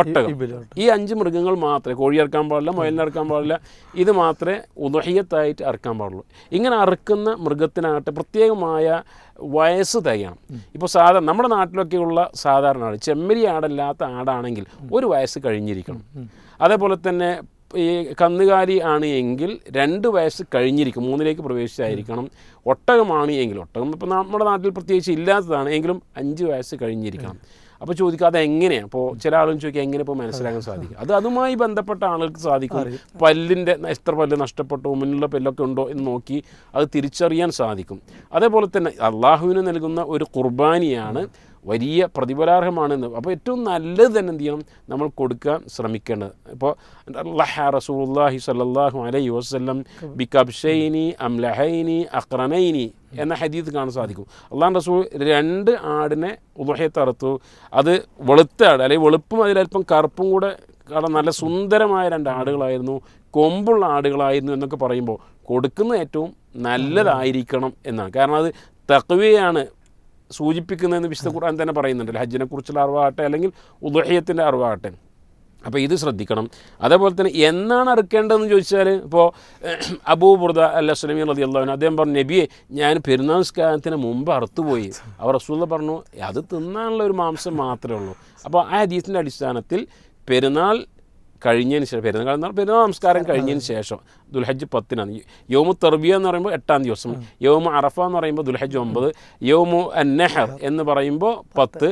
ഒട്ടകം. ഈ 5 മൃഗങ്ങൾ മാത്രമേ, കോഴി ഇറക്കാൻ പാടില്ല, മുയലിനെ ഇറക്കാൻ പാടില്ല, ഇത് മാത്രമേ ഉദുഹിയത്തായിട്ട് ഇറക്കാൻ പാടുള്ളൂ. ഇങ്ങനെ അറുക്കുന്ന മൃഗത്തിനാകട്ടെ പ്രത്യേകമായ വയസ്സ് തികയണം. ഇപ്പോൾ നമ്മുടെ നാട്ടിലൊക്കെയുള്ള സാധാരണ ആട്, ചെമ്മരി ആടല്ലാത്ത ആടാണെങ്കിൽ 1 വയസ്സ് കഴിഞ്ഞിരിക്കണം. അതേപോലെ തന്നെ ഈ കന്നുകാലി ആണ് എങ്കിൽ 2 വയസ്സ് കഴിഞ്ഞിരിക്കും, 3ലേക്ക് പ്രവേശിച്ചായിരിക്കണം. ഒട്ടകമാണ് എങ്കിൽ, ഒട്ടകം ഇപ്പോൾ നമ്മുടെ നാട്ടിൽ പ്രത്യേകിച്ച് ഇല്ലാത്തതാണ് എങ്കിലും 5 വയസ്സ് കഴിഞ്ഞിരിക്കണം. അപ്പോൾ ചോദിക്കുക അതെങ്ങനെയാണ്? അപ്പോൾ ചില ആളുകൾ ചോദിക്കുക എങ്ങനെ ഇപ്പോൾ മനസ്സിലാക്കാൻ സാധിക്കും? അതുമായി ബന്ധപ്പെട്ട ആളുകൾക്ക് സാധിക്കും. പല്ലിൻ്റെ എത്ര പല്ല് നഷ്ടപ്പെട്ടോ, മുന്നിലുള്ള പല്ലൊക്കെ ഉണ്ടോ എന്ന് നോക്കി അത് തിരിച്ചറിയാൻ സാധിക്കും. അതേപോലെ തന്നെ അള്ളാഹുവിന് നൽകുന്ന ഒരു ഖുർബാനിയാണ്, വലിയ പ്രതിഫലാർഹമാണെന്ന്. അപ്പോൾ ഏറ്റവും നല്ലത് തന്നെ എന്ത് ചെയ്യണം, നമ്മൾ കൊടുക്കാൻ ശ്രമിക്കേണ്ടത്. ഇപ്പോൾ റസൂലുള്ളാഹി സ്വല്ലല്ലാഹു അലൈഹി വസല്ലം ബികബ്ശൈനി അംലഹൈനി അഖ്റനൈനി എന്ന ഹദീസ് കാണാൻ സാധിക്കും. അള്ളാഹു റസൂൽ 2 ആടിനെ ഉദുഹിയത്ത് അറുത്തു. അത് വെളുത്ത ആട്, അല്ലെങ്കിൽ വെളുപ്പും അതിലൽപ്പം കറുപ്പും കൂടെ നല്ല സുന്ദരമായ 2 ആടുകളായിരുന്നു, കൊമ്പുള്ള ആടുകളായിരുന്നു എന്നൊക്കെ പറയുമ്പോൾ കൊടുക്കുന്നത് ഏറ്റവും നല്ലതായിരിക്കണം എന്നാണ്. കാരണം അത് തഖ്വയാണ് സൂചിപ്പിക്കുന്നതെന്ന് വിശുദ്ധ ഖുർആൻ തന്നെ പറയുന്നുണ്ട്. ഹജ്ജിനെ കുറിച്ചുള്ള അറിവാകട്ടെ അല്ലെങ്കിൽ ഉദുഹിയത്തിൻ്റെ അറിവാകട്ടെ. അപ്പോൾ ഇത് ശ്രദ്ധിക്കണം. അതേപോലെ തന്നെ എന്നാണ് അറുക്കേണ്ടതെന്ന് ചോദിച്ചാൽ, ഇപ്പോൾ അബൂ ബുർദ അൽ-അസ്ലമി റളിയല്ലാഹു അൻഹു അദ്ദേഹം പറഞ്ഞു, നബിയെ ഞാൻ പെരുന്നാൾ നിസ്കാരത്തിന് മുമ്പ് അറുത്തുപോയി. അവർ റസൂൽ പറഞ്ഞു അത് തിന്നാനുള്ള ഒരു മാംസം മാത്രമേ ഉള്ളൂ. അപ്പോൾ ആ ഹദീസിൻ്റെ അടിസ്ഥാനത്തിൽ പെരുന്നാൾ കഴിഞ്ഞതിന് ശേഷം, പെരുന്നാൾ നമസ്കാരം കഴിഞ്ഞതിന് ശേഷം ദുൽഹജ്ജ് 10-നാണ്. യൗമു തർബിയ എന്ന് പറയുമ്പോൾ 8-ാം ദിവസം, യൗമു അറഫ എന്ന് പറയുമ്പോൾ ദുൽഹജ്ജ് 9, യൗമു അന്നഹർ എന്ന് പറയുമ്പോൾ 10,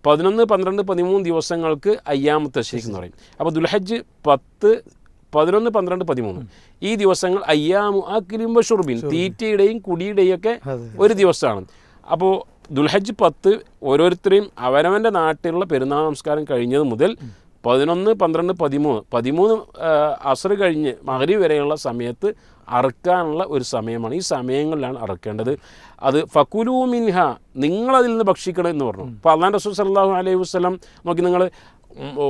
11, 12, 13 ദിവസങ്ങൾക്ക് അയ്യാമു തശ്രീഖ് എന്ന് പറയും. അപ്പോൾ ദുൽഹജ്ജ് 10, 11, 12, 13 ഈ ദിവസങ്ങൾ അയ്യാമു അക്ലിം വശുർബിൻ, തീറ്റയുടെയും കുടിയുടെയും ഒക്കെ ഒരു ദിവസമാണ്. അപ്പോൾ ദുൽഹജ്ജ് 10 ഓരോരുത്തരെയും അവനവൻ്റെ നാട്ടിലുള്ള പെരുന്നാൾ നമസ്കാരം കഴിഞ്ഞത് മുതൽ 11, 12, 13 അസ്ർ കഴിഞ്ഞ് മഗ്രിബ് വരെയുള്ള സമയത്ത് അറുക്കാനുള്ള ഒരു സമയമാണ്. ഈ സമയങ്ങളിലാണ് അറുക്കേണ്ടത്. അത് ഫകുലൂ മിൻഹ, നിങ്ങളതിൽ നിന്ന് ഭക്ഷിക്കണം എന്ന് പറഞ്ഞു. അപ്പോൾ അല്ലാഹു റസൂൽ സല്ലല്ലാഹു അലൈഹി വസല്ലം നോക്കി, നിങ്ങൾ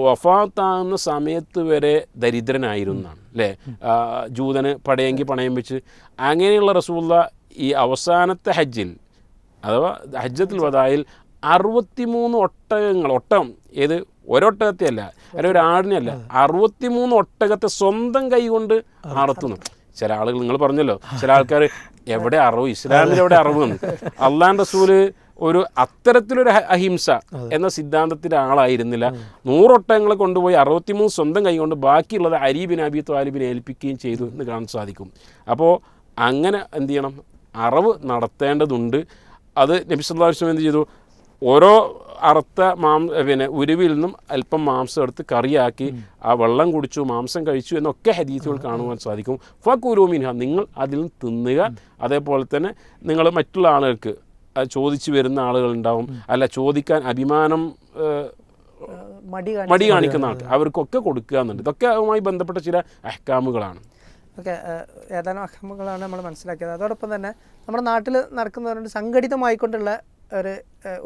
വഫാത്താകുന്ന സമയത്ത് വരെ ദരിദ്രനായിരുന്നാണ് അല്ലേ, ജൂതന് പടയെങ്കിൽ പണയം വെച്ച്. അങ്ങനെയുള്ള റസൂലുള്ളാഹി ഈ അവസാനത്തെ ഹജ്ജിൽ അഥവാ ഹജ്ജത്തുൽ വദായിൽ 63 ഒട്ടകം, ഏത് ഒരൊട്ടകത്തെ അല്ല, അല്ലെങ്കിൽ ഒരു ആടിനെയല്ല, 63 ഒട്ടകത്തെ സ്വന്തം കൈ കൊണ്ട് അറുത്തുന്നു. ചില ആളുകൾ, നിങ്ങൾ പറഞ്ഞല്ലോ, ചില ആൾക്കാർ എവിടെ അറിവ്, ഇസ്ലാമിൽ എവിടെ അറിവെന്ന്. അള്ളാഹു റസൂല് ഒരു അത്തരത്തിലൊരു അഹിംസ എന്ന സിദ്ധാന്തത്തിൻ്റെ ആളായിരുന്നില്ല. 100 ഒട്ടകങ്ങളെ കൊണ്ടുപോയി 63 സ്വന്തം കൈ കൊണ്ട് ബാക്കിയുള്ളത് അലി ബിൻ അബി ത്വാലിബിനെ ഏൽപ്പിക്കുകയും ചെയ്തു എന്ന് കാണാൻ സാധിക്കും. അപ്പോൾ അങ്ങനെ എന്ത് ചെയ്യണം, അറിവ് നടത്തേണ്ടതുണ്ട്. അത് നബി സല്ലല്ലാഹു അലൈഹി വസല്ലം എന്ത് ചെയ്തു, ഓരോ അറുത്ത ഉരുവിൽ നിന്നും അല്പം മാംസം എടുത്ത് കറിയാക്കി ആ വെള്ളം കുടിച്ചു, മാംസം കഴിച്ചു എന്നൊക്കെ ഹദീസുകൾ കാണുവാൻ സാധിക്കും. ഫകുലൂ മിൻഹ, നിങ്ങൾ അതിൽ നിന്ന് തിന്നുക. അതേപോലെ തന്നെ നിങ്ങൾ മറ്റുള്ള ആളുകൾക്ക്, ചോദിച്ചു വരുന്ന ആളുകളുണ്ടാവും, അല്ല ചോദിക്കാൻ അഭിമാനം മടി കാണിക്കുന്ന ആൾക്ക്, അവർക്കൊക്കെ കൊടുക്കുക എന്നുണ്ട്. ഇതൊക്കെ അതുമായി ബന്ധപ്പെട്ട ചില അഹ്കാമുകളാണ്. ഓക്കെ, ഏതാനും അഹ്കാമുകളാണ് നമ്മൾ മനസ്സിലാക്കിയത്. അതോടൊപ്പം തന്നെ നമ്മുടെ നാട്ടിൽ നടക്കുന്നവരുണ്ട് സംഘടിതമായിക്കൊണ്ടുള്ള ഒരു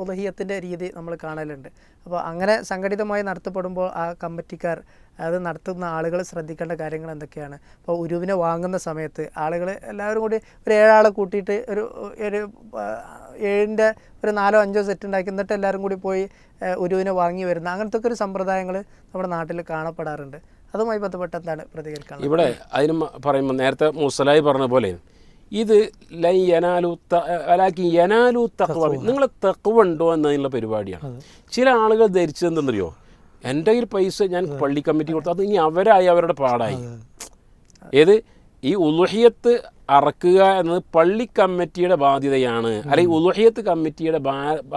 ഉദഹിയത്തിൻ്റെ രീതി നമ്മൾ കാണലുണ്ട്. അപ്പോൾ അങ്ങനെ സംഘടിതമായി നടത്തപ്പെടുമ്പോൾ ആ കമ്മിറ്റിക്കാർ, അത് നടത്തുന്ന ആളുകൾ ശ്രദ്ധിക്കേണ്ട കാര്യങ്ങൾ എന്തൊക്കെയാണ്? അപ്പോൾ ഉരുവിനെ വാങ്ങുന്ന സമയത്ത് ആളുകൾ എല്ലാവരും കൂടി ഒരു 7 ആളെ കൂട്ടിയിട്ട് ഒരു 7ൻ്റെ ഒരു 4 5 സെറ്റ് ഉണ്ടാക്കി, എന്നിട്ട് എല്ലാവരും കൂടി പോയി ഉരുവിനെ വാങ്ങി വരുന്ന അങ്ങനത്തെ ഒക്കെ ഒരു സമ്പ്രദായങ്ങൾ നമ്മുടെ നാട്ടിൽ കാണപ്പെടാറുണ്ട്. അതുമായി ബന്ധപ്പെട്ട് എന്താണ് പ്രതികരിക്കാൻ? ഇവിടെ അതിന് പറയുമ്പോൾ നേരത്തെ മുസലായി പറഞ്ഞ പോലെ ഇത് യനാലു തഖ്വ, നിങ്ങളെ തഖ്വ ഉണ്ടോ എന്നതിനുള്ള പരിപാടിയാണ്. ചില ആളുകൾ ധരിച്ചതെന്തെന്നറിയോ, എൻ്റെ കയ്യിൽ പൈസ ഞാൻ പള്ളി കമ്മിറ്റി കൊടുത്തു, അത് ഇനി അവരായി അവരുടെ പാടായി. ഏത് ഈ ഉളുഹിയത്ത് അറക്കുക എന്നത് പള്ളി കമ്മിറ്റിയുടെ ബാധ്യതയാണ്, അല്ലെങ്കിൽ ഉളുഹിയത്ത് കമ്മിറ്റിയുടെ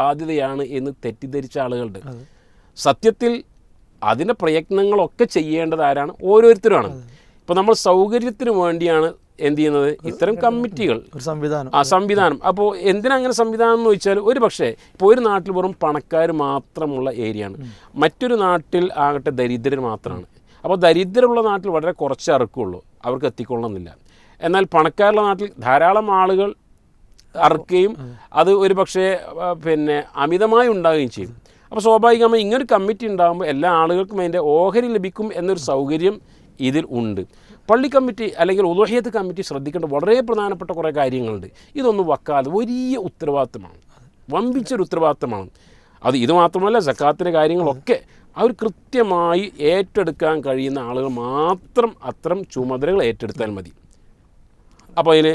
ബാധ്യതയാണ് എന്ന് തെറ്റിദ്ധരിച്ച ആളുകളുണ്ട്. സത്യത്തിൽ അതിൻ്റെ പ്രയത്നങ്ങളൊക്കെ ചെയ്യേണ്ടത് ആരാണ്? ഓരോരുത്തരുമാണ്. ഇപ്പോൾ നമ്മൾ സൗകര്യത്തിന് വേണ്ടിയാണ് എന്ത് ചെയ്യുന്നത്, ഇത്തരം കമ്മിറ്റികൾ, സംവിധാനം. അപ്പോൾ എന്തിനാ അങ്ങനെ സംവിധാനം എന്ന് ചോദിച്ചാൽ, ഒരു പക്ഷേ ഇപ്പോൾ ഒരു നാട്ടിൽ വെറും പണക്കാർ മാത്രമുള്ള ഏരിയയാണ്, മറ്റൊരു നാട്ടിൽ ആകട്ടെ ദരിദ്രർ മാത്രമാണ്. അപ്പോൾ ദരിദ്രരുള്ള നാട്ടിൽ വളരെ കുറച്ച് അറുക്കുള്ളൂ, അവർക്ക് എത്തിക്കൊള്ളണമെന്നില്ല. എന്നാൽ പണക്കാരുള്ള നാട്ടിൽ ധാരാളം ആളുകൾ അറുക്കുകയും അത് ഒരു പക്ഷേ അമിതമായി ഉണ്ടാവുകയും ചെയ്യും. അപ്പോൾ സ്വാഭാവികമായി ഇങ്ങനൊരു കമ്മിറ്റി ഉണ്ടാകുമ്പോൾ എല്ലാ ആളുകൾക്കും അതിൻ്റെ ഓഹരി ലഭിക്കും എന്നൊരു സൗകര്യം ഇതിൽ ഉണ്ട്. പള്ളി കമ്മിറ്റി അല്ലെങ്കിൽ ഉളുഹിയത്ത് കമ്മിറ്റി ശ്രദ്ധിക്കേണ്ട വളരെ പ്രധാനപ്പെട്ട കുറേ കാര്യങ്ങളുണ്ട്. ഇതൊന്നും വക്കാതെ വലിയ ഉത്തരവാദിത്തമാണ്, വമ്പിച്ചൊരു ഉത്തരവാദിത്തമാണ്. അത് ഇത് മാത്രമല്ല, സക്കാത്തിൻ്റെ കാര്യങ്ങളൊക്കെ അവർ കൃത്യമായി ഏറ്റെടുക്കാൻ കഴിയുന്ന ആളുകൾ മാത്രം അത്തരം ചുമതലകൾ ഏറ്റെടുത്താൽ മതി. അപ്പോൾ അതിന്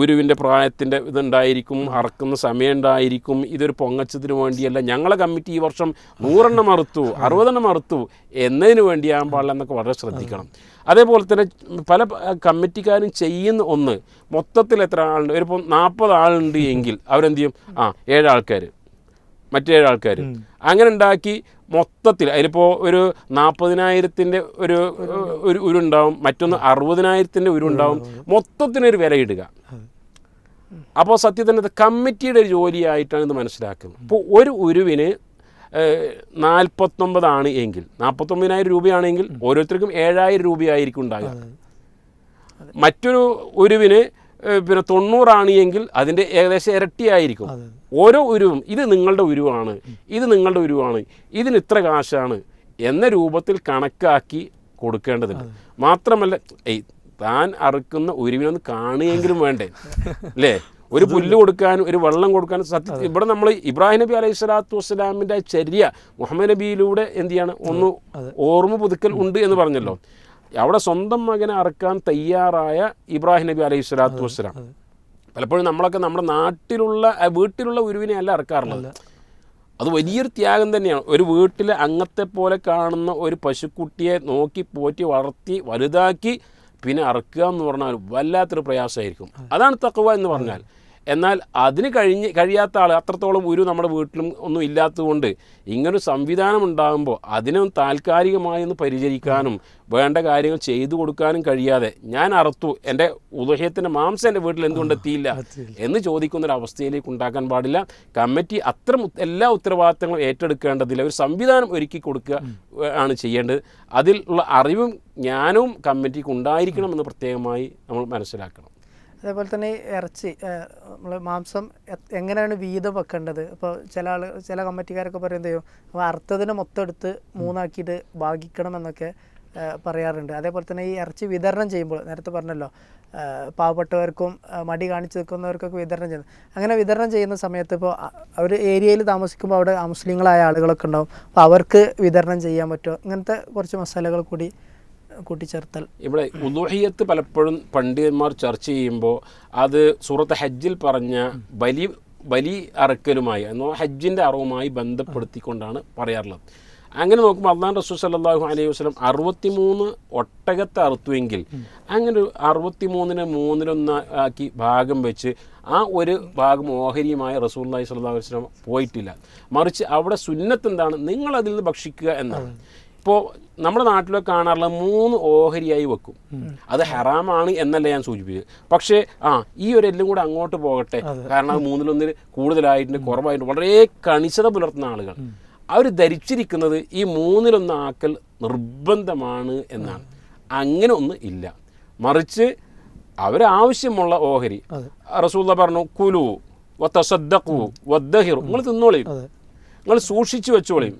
ഉരുവിൻ്റെ പ്രായത്തിൻ്റെ ഇതുണ്ടായിരിക്കും, അറക്കുന്ന സമയം ഉണ്ടായിരിക്കും. ഇതൊരു പൊങ്ങച്ചത്തിന് വേണ്ടിയല്ല, ഞങ്ങളെ കമ്മിറ്റി ഈ വർഷം 100 എണ്ണം അറുത്തു, 60 എണ്ണം അറുത്തു എന്നതിന് വേണ്ടിയാകാൻ പാടില്ല എന്നൊക്കെ വളരെ ശ്രദ്ധിക്കണം. അതേപോലെ തന്നെ പല കമ്മിറ്റിക്കാരും ചെയ്യുന്ന ഒന്ന്, മൊത്തത്തിൽ എത്ര ആളുണ്ട്, ഒരു 40 ആളുണ്ട് എങ്കിൽ അവരെന്ത് ചെയ്യും, 7 ആൾക്കാർ, മറ്റേ 7 ആൾക്കാർ അങ്ങനെ ഉണ്ടാക്കി മൊത്തത്തിൽ അതിലിപ്പോൾ ഒരു 40,000-ൻ്റെ ഒരു ഉരുണ്ടാവും, മറ്റൊന്ന് 60,000-ൻ്റെ ഉരുണ്ടാവും, മൊത്തത്തിനൊരു വില ഇടുക. അപ്പോൾ സത്യത്തിൽ കമ്മിറ്റിയുടെ ഒരു ജോലിയായിട്ടാണ് ഇത് മനസ്സിലാക്കുന്നത്. ഇപ്പോൾ ഒരു ഉരുവിന് 49 ആണ് എങ്കിൽ 49,000 രൂപയാണെങ്കിൽ ഓരോരുത്തർക്കും 7,000 രൂപയായിരിക്കും ഉണ്ടാകുക. മറ്റൊരു ഉരുവിന് പിന്നെ 90 ആണ് എങ്കിൽ അതിൻ്റെ ഏകദേശം ഇരട്ടിയായിരിക്കും. ഓരോ ഉരുവും ഇത് നിങ്ങളുടെ ഉരുവാണ്, ഇത് നിങ്ങളുടെ ഉരുവാണ്, ഇതിന് ഇത്ര കാശാണ് എന്ന രൂപത്തിൽ കണക്കാക്കി കൊടുക്കേണ്ടതുണ്ട്. മാത്രമല്ല താൻ അറുക്കുന്ന ഉരുവിനൊന്ന് കാണുകയെങ്കിലും വേണ്ടേ അല്ലേ? ഒരു പുല്ല് കൊടുക്കാനും ഒരു വെള്ളം കൊടുക്കാനും. സത്യത്തിൽ ഇവിടെ നമ്മൾ ഇബ്രാഹിം നബി അലൈഹി സ്വലാത്തു വസ്സലാമിൻ്റെ ചര്യ മുഹമ്മദ് നബിയിലൂടെ എന്ത് ചെയ്യാണ്, ഒന്ന് ഓർമ്മ പുതുക്കൽ ഉണ്ട് എന്ന് പറഞ്ഞല്ലോ. അവിടെ സ്വന്തം മകനെ അറക്കാൻ തയ്യാറായ ഇബ്രാഹിം നബി അലൈഹി സ്വലാത്തു വസ്സലാം. പലപ്പോഴും നമ്മളൊക്കെ നമ്മുടെ വീട്ടിലുള്ള ഉരുവിനെ അല്ല അറക്കാറുള്ളത്. അത് വലിയൊരു ത്യാഗം തന്നെയാണ്. ഒരു വീട്ടിലെ അംഗത്തെ പോലെ കാണുന്ന ഒരു പശുക്കുട്ടിയെ നോക്കി പോറ്റി വളർത്തി വലുതാക്കി പിന്നെ അറക്കുക എന്ന് പറഞ്ഞാൽ വല്ലാത്തൊരു പ്രയാസമായിരിക്കും. അതാണ് തഖ്വ എന്ന് പറഞ്ഞാൽ. എന്നാൽ അതിന് കഴിയാത്ത ആൾ, അത്രത്തോളം ഉരു നമ്മുടെ വീട്ടിലും ഒന്നും ഇല്ലാത്തതുകൊണ്ട് ഇങ്ങനൊരു സംവിധാനം ഉണ്ടാകുമ്പോൾ അതിനെ താൽക്കാലികമായി ഒന്ന് പരിചരിക്കാനും വേണ്ട കാര്യങ്ങൾ ചെയ്തു കൊടുക്കാനും കഴിയാതെ ഞാൻ അറുത്തു, എൻ്റെ ഉദഹ്യത്തിൻ്റെ മാംസം എൻ്റെ വീട്ടിൽ എന്തുകൊണ്ട് എത്തിയില്ല എന്ന് ചോദിക്കുന്നൊരവസ്ഥയിലേക്ക് ഉണ്ടാക്കാൻ പാടില്ല. കമ്മിറ്റി അത്തരം എല്ലാ ഉത്തരവാദിത്തങ്ങളും ഏറ്റെടുക്കേണ്ടതില്ല, ഒരു സംവിധാനം ഒരുക്കി കൊടുക്കുക ആണ് ചെയ്യേണ്ടത്. അതിൽ ഉള്ള അറിവും ജ്ഞാനവും കമ്മിറ്റിക്ക് ഉണ്ടായിരിക്കണമെന്ന് പ്രത്യേകമായി നമ്മൾ മനസ്സിലാക്കണം. അതേപോലെ തന്നെ ഈ ഇറച്ചി നമ്മൾ മാംസം എങ്ങനെയാണ് വീതം വെക്കേണ്ടത്? ഇപ്പോൾ ചില കമ്മിറ്റിക്കാരൊക്കെ പറയുന്നത് ചെയ്യും, അപ്പോൾ അറുത്തതിന് മൊത്തം എടുത്ത് 3 ആക്കിയിട്ട് ഭാഗിക്കണമെന്നൊക്കെ പറയാറുണ്ട്. അതേപോലെ തന്നെ ഈ ഇറച്ചി വിതരണം ചെയ്യുമ്പോൾ നേരത്തെ പറഞ്ഞല്ലോ, പാവപ്പെട്ടവർക്കും മടി കാണിച്ച് നിൽക്കുന്നവർക്കൊക്കെ വിതരണം ചെയ്യുന്നത്. അങ്ങനെ വിതരണം ചെയ്യുന്ന സമയത്ത് ഇപ്പോൾ ഒരു ഏരിയയിൽ താമസിക്കുമ്പോൾ അവിടെ മുസ്ലിങ്ങളായ ആളുകളൊക്കെ ഉണ്ടാവും, അപ്പോൾ അവർക്ക് വിതരണം ചെയ്യാൻ പറ്റുമോ? ഇങ്ങനത്തെ കുറച്ച് മസാലകൾ കൂടി കൂട്ടിച്ചേർത്താൽ. ഇവിടെ ഉദുഹിയ്യത്ത് പലപ്പോഴും പണ്ഡിതന്മാർ ചർച്ച ചെയ്യുമ്പോൾ അത് സൂറത്ത് ഹജ്ജിൽ പറഞ്ഞ ബലി അറക്കലുമായി എന്നോ ഹജ്ജിൻ്റെ അറവുമായി ബന്ധപ്പെടുത്തിക്കൊണ്ടാണ് പറയാറുള്ളത്. അങ്ങനെ നോക്കുമ്പോൾ അള്ളാഹു റസൂൽ സല്ലല്ലാഹു അലൈഹി വസല്ലം 63 ഒട്ടകത്തെ അറുത്തുവെങ്കിൽ അങ്ങനെ 63-നെ 3-1 ആക്കി ഭാഗം വെച്ച് ആ ഒരു ഭാഗം ഓഹരിയുമായി റസൂലുള്ളാഹി സ്വല്ലല്ലാഹു അലൈഹി വസല്ലം പോയിട്ടില്ല. മറിച്ച് അവിടെ സുന്നത്ത് എന്താണ്, നിങ്ങൾ അതിൽ നിന്ന് ഭക്ഷിക്കുക എന്നാണ്. ഇപ്പോൾ നമ്മുടെ നാട്ടിലൊക്കെ കാണാറുള്ള 3 ഓഹരിയായി വെക്കും. അത് ഹറാമാണ് എന്നല്ല ഞാൻ സൂചിപ്പിച്ചത്. പക്ഷേ ഈ ഒരു എല്ലാം കൂടെ അങ്ങോട്ട് പോകട്ടെ, കാരണം അത് 3-1 കൂടുതലായിട്ടുണ്ട്, കുറവായിട്ടുണ്ട്, വളരെ കണിശത പുലർത്തുന്ന ആളുകൾ അവർ ധരിച്ചിരിക്കുന്നത് ഈ 3-1 ആക്കൽ നിർബന്ധമാണ് എന്നാണ്. അങ്ങനെ ഒന്നും ഇല്ല. മറിച്ച് അവരാവശ്യമുള്ള ഓഹരി റസൂലുള്ളാഹി പറഞ്ഞു, കുലു വതസദ്ദഖു വദ്ദഹിറു, നിങ്ങൾ തിന്നോളിയും, നിങ്ങൾ സൂക്ഷിച്ചു വെച്ചോളിയും,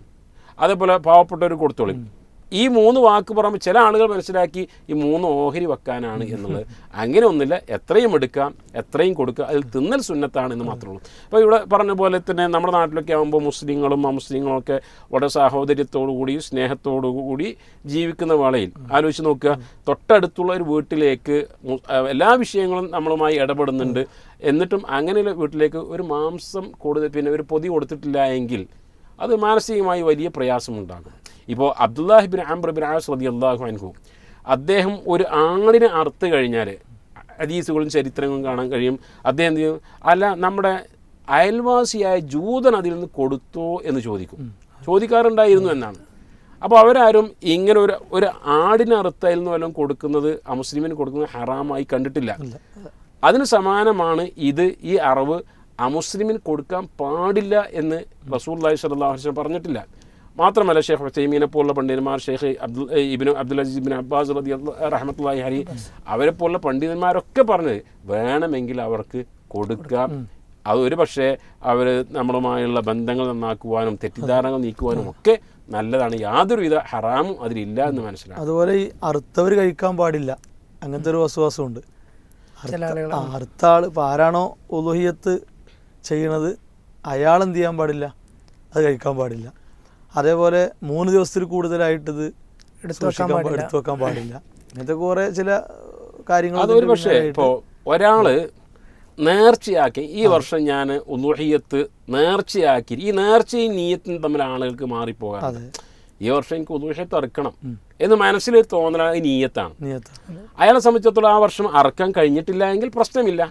അതേപോലെ പാവപ്പെട്ടവർ കൊടുത്തോളിയും. ഈ 3 വാക്ക് പറയുമ്പോൾ ചില ആളുകൾ മനസ്സിലാക്കി ഈ 3 ഓഹരി വെക്കാനാണ് എന്നുള്ളത്. അങ്ങനെ ഒന്നുമില്ല, എത്രയും എടുക്കാം, എത്രയും കൊടുക്കുക, അതിൽ തിന്നൽ സുന്നത്താണ് എന്ന് മാത്രമേ ഉള്ളൂ. അപ്പോൾ ഇവിടെ പറഞ്ഞ പോലെ തന്നെ നമ്മുടെ നാട്ടിലൊക്കെ ആകുമ്പോൾ മുസ്ലിങ്ങളും അമുസ്ലിങ്ങളും ഒക്കെ വളരെ സാഹോദര്യത്തോടു കൂടി സ്നേഹത്തോടു കൂടി ജീവിക്കുന്ന വേളയിൽ ആലോചിച്ച് നോക്കുക, തൊട്ടടുത്തുള്ള ഒരു വീട്ടിലേക്ക് എല്ലാ വിഷയങ്ങളും നമ്മളുമായി ഇടപെടുന്നുണ്ട്, എന്നിട്ടും അങ്ങനെയുള്ള വീട്ടിലേക്ക് ഒരു മാംസം കൂടുതൽ പിന്നെ ഒരു പൊതി കൊടുത്തിട്ടില്ല എങ്കിൽ അത് മാനസികമായി വലിയ പ്രയാസമുണ്ടാകും. ഇപ്പോൾ Abdullahi bin Amr bin as റളിയല്ലാഹു അൻഹു അദ്ദേഹം ഒരു ആടിനെ അറുത്ത് കഴിഞ്ഞാൽ ഹദീസുകളും ചരിത്രങ്ങളും കാണാൻ കഴിയും. അദ്ദേഹം എന്ത് ചെയ്യും, അല്ല നമ്മുടെ അയൽവാസിയായ ജൂതൻ അതിൽ നിന്ന് കൊടുത്തോ എന്ന് ചോദിക്കാറുണ്ടായിരുന്നു എന്നാണ്. അപ്പോൾ അവരാരും ഇങ്ങനെ ഒരു ആടിനെ അറുത്തതിൽ നിന്ന് വല്ലതും കൊടുക്കുന്നത് അമുസ്ലിമിന് കൊടുക്കുന്നത് ഹറാമായി കണ്ടിട്ടില്ല. അതിന് സമാനമാണ് ഇത്. ഈ അറിവ് അമുസ്ലിമിന് കൊടുക്കാൻ പാടില്ല എന്ന് റസൂലുള്ളാഹി സ്വല്ലല്ലാഹു അലൈഹി വസല്ലം പറഞ്ഞിട്ടില്ല. മാത്രമല്ല ഷെയ്ഖ് ഉസൈമീനെ പോലുള്ള പണ്ഡിതന്മാർ, ഷെയ്ഖ് അബ്ദുൽ അസീസ് ഇബ്നു അബ്ബാസ് റഹ്മത്തുള്ളാഹി അലൈഹി അവരെ പോലുള്ള പണ്ഡിതന്മാരൊക്കെ പറഞ്ഞത് വേണമെങ്കിൽ അവർക്ക് കൊടുക്കാം. അത് ഒരു പക്ഷേ അവർ നമ്മളുമായുള്ള ബന്ധങ്ങൾ നന്നാക്കുവാനും തെറ്റിദ്ധാരണകൾ നീക്കുവാനും ഒക്കെ നല്ലതാണ്. യാതൊരുവിധ ഹറാമും അതിലില്ല എന്ന് മനസ്സിലാക്കും. അതുപോലെ ഈ അറുത്തവർ കഴിക്കാൻ പാടില്ല, അങ്ങനത്തെ ഒരു വസ്തുവാസമുണ്ട്. അറുത്ത ആൾ ഇപ്പോൾ ആരാണോ ഉളുഹിയത്ത് ചെയ്യണത് അയാൾ എന്ത് ചെയ്യാൻ പാടില്ല, അത് കഴിക്കാൻ പാടില്ല. അതേപോലെ 3 ദിവസത്തിൽ കൂടുതലായിട്ടിത് എടുത്തു വെക്കാൻ പാടില്ല. ഇങ്ങനത്തെ കുറേ ചില കാര്യങ്ങൾ. അതൊരു പക്ഷേ ഇപ്പോൾ ഒരാള് നേർച്ചയാക്കി ഈ വർഷം ഞാൻ ഉളുഹിയത്ത് നേർച്ചയാക്കി, ഈ നേർച്ചയും നീയത്തും തമ്മിൽ ആളുകൾക്ക് മാറിപ്പോകാം. ഈ വർഷം എനിക്ക് ഉളുഹിയത്ത് അറുക്കണം എന്ന് മനസ്സിലൊരു തോന്നലാണ് നീയത്താണ്. അയാളെ സംബന്ധിച്ചിടത്തോളം ആ വർഷം അറുക്കാൻ കഴിഞ്ഞിട്ടില്ല എങ്കിൽ പ്രശ്നമില്ല.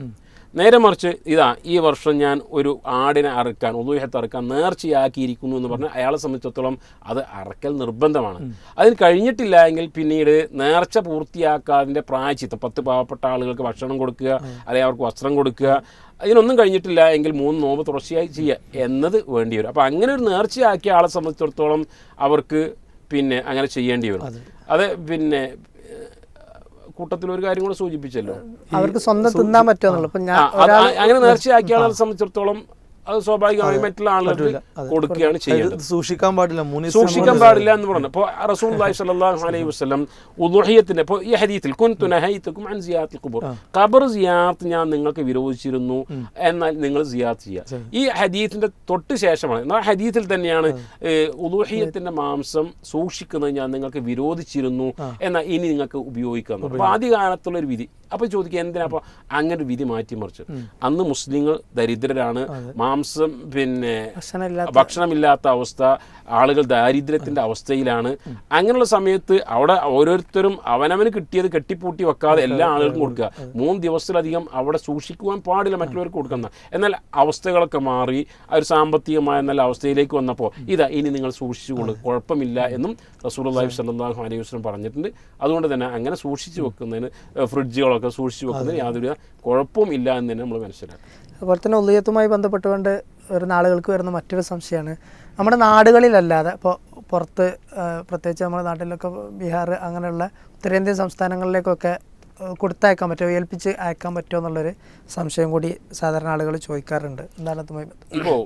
നേരെ മറിച്ച് ഇതാ ഈ വർഷം ഞാൻ ഒരു ആടിനെ അറുക്കാൻ ഉളുഹിയത്ത് അറുക്കാൻ നേർച്ചയാക്കിയിരിക്കുന്നു എന്ന് പറഞ്ഞാൽ അയാളെ സംബന്ധിച്ചിടത്തോളം അത് അറക്കൽ നിർബന്ധമാണ്. അതിന് കഴിഞ്ഞിട്ടില്ല എങ്കിൽ പിന്നീട് നേർച്ച പൂർത്തിയാക്കാതിൻ്റെ പ്രായശ്ചിത്തം, 10 പാവപ്പെട്ട ആളുകൾക്ക് ഭക്ഷണം കൊടുക്കുക, അല്ലെങ്കിൽ അവർക്ക് വസ്ത്രം കൊടുക്കുക, ഇതിനൊന്നും കഴിഞ്ഞിട്ടില്ല എങ്കിൽ 3 നോമ്പ് തുടർച്ചയായി ചെയ്യുക എന്നത് വേണ്ടി വരും. അപ്പോൾ അങ്ങനെ ഒരു നേർച്ചയാക്കിയ ആളെ സംബന്ധിച്ചിടത്തോളം അവർക്ക് പിന്നെ അങ്ങനെ ചെയ്യേണ്ടി വരും. അത് പിന്നെ കൂട്ടത്തിൽ ഒരു കാര്യം കൂടെ സൂചിപ്പിച്ചല്ലോ, അവർക്ക് സ്വന്തം തിന്നാൻ പറ്റുമെന്നുള്ളൂ. അങ്ങനെ നേർച്ചയാക്കിയ ആളെ സംബന്ധിച്ചിടത്തോളം അത് സ്വാഭാവികമായും മറ്റുള്ള ആളുകൾക്ക് കൊടുക്കുകയാണ് ചെയ്യേണ്ടത്. സൂക്ഷിക്കാൻ പാടില്ല എന്ന് പറഞ്ഞു. ഇപ്പോൾ റസൂലുള്ളാഹി സ്വല്ലല്ലാഹു അലൈഹി വസല്ലം ഉളുഹിയത്തിന്റെ ഇപ്പോൾ ഈ ഹദീസിൽ കുൻതു നഹൈതുകും അൻ സിയാറത്തിൽ ഖുബൂർ, ഖബർ സിയാറത്ത് ഞാൻ നിങ്ങൾക്ക് വിരോധിച്ചിരുന്നു, എന്നാൽ നിങ്ങൾ സിയാറത്ത് ചെയ്യുക. ഈ ഹദീസിന്റെ തൊട്ട് ശേഷമാണ്, എന്നാൽ ഹദീസിൽ തന്നെയാണ് ഉളുഹിയത്തിന്റെ മാംസം സൂക്ഷിക്കുന്നത് ഞാൻ നിങ്ങൾക്ക് വിരോധിച്ചിരുന്നു, എന്നാൽ ഇനി നിങ്ങൾക്ക് ഉപയോഗിക്കാം. അപ്പോൾ ആദ്യകാലത്തുള്ളൊരു വിധി. അപ്പോൾ ചോദിക്കുക എന്തിനാ അപ്പോൾ അങ്ങനെ ഒരു വിധി മാറ്റിമറിച്ചു? അന്ന് മുസ്ലിങ്ങൾ ദരിദ്രരാണ്, മാംസം പിന്നെ ഭക്ഷണമില്ലാത്ത അവസ്ഥ, ആളുകൾ ദാരിദ്ര്യത്തിൻ്റെ അവസ്ഥയിലാണ്. അങ്ങനെയുള്ള സമയത്ത് അവിടെ ഓരോരുത്തരും അവനവന് കിട്ടിയത് കെട്ടിപ്പൂട്ടി വെക്കാതെ എല്ലാ ആളുകൾക്കും കൊടുക്കുക. 3 ദിവസത്തിലധികം അവിടെ സൂക്ഷിക്കുവാൻ പാടില്ല മറ്റുള്ളവർക്ക് കൊടുക്കുന്ന. എന്നാൽ അവസ്ഥകളൊക്കെ മാറി ആ ഒരു സാമ്പത്തികമായ നല്ല അവസ്ഥയിലേക്ക് വന്നപ്പോൾ ഇതാ ഇനി നിങ്ങൾ സൂക്ഷിച്ചുകൊണ്ട് കുഴപ്പമില്ല എന്നും റസൂലുള്ളാഹി സ്വല്ലല്ലാഹു അലൈഹി വസല്ലം പറഞ്ഞിട്ടുണ്ട്. അതുകൊണ്ട് തന്നെ അങ്ങനെ സൂക്ഷിച്ച് വെക്കുന്നതിന്, ഫ്രിഡ്ജുകളൊക്കെ സൂക്ഷിച്ച് വെക്കുന്നതിന് യാതൊരു കുഴപ്പവും ഇല്ല എന്ന് തന്നെ നമ്മൾ മനസ്സിലാക്കും. അതുപോലെ തന്നെ ഉളുഹിയത്തുമായി ബന്ധപ്പെട്ടുകൊണ്ട് വരുന്ന ആളുകൾക്ക് വരുന്ന മറ്റൊരു സംശയമാണ്, നമ്മുടെ നാടുകളിലല്ലാതെ ഇപ്പോൾ പുറത്ത്, പ്രത്യേകിച്ച് നമ്മുടെ നാട്ടിലൊക്കെ ബീഹാർ അങ്ങനെയുള്ള ഉത്തരേന്ത്യൻ സംസ്ഥാനങ്ങളിലേക്കൊക്കെ കൊടുത്തയക്കാൻ പറ്റുമോ, ഏൽപ്പിച്ച് അയക്കാൻ പറ്റുമോ എന്നുള്ളൊരു സംശയം കൂടി സാധാരണ ആളുകൾ ചോദിക്കാറുണ്ട്. എന്താണ് അതുമായി ഇപ്പോൾ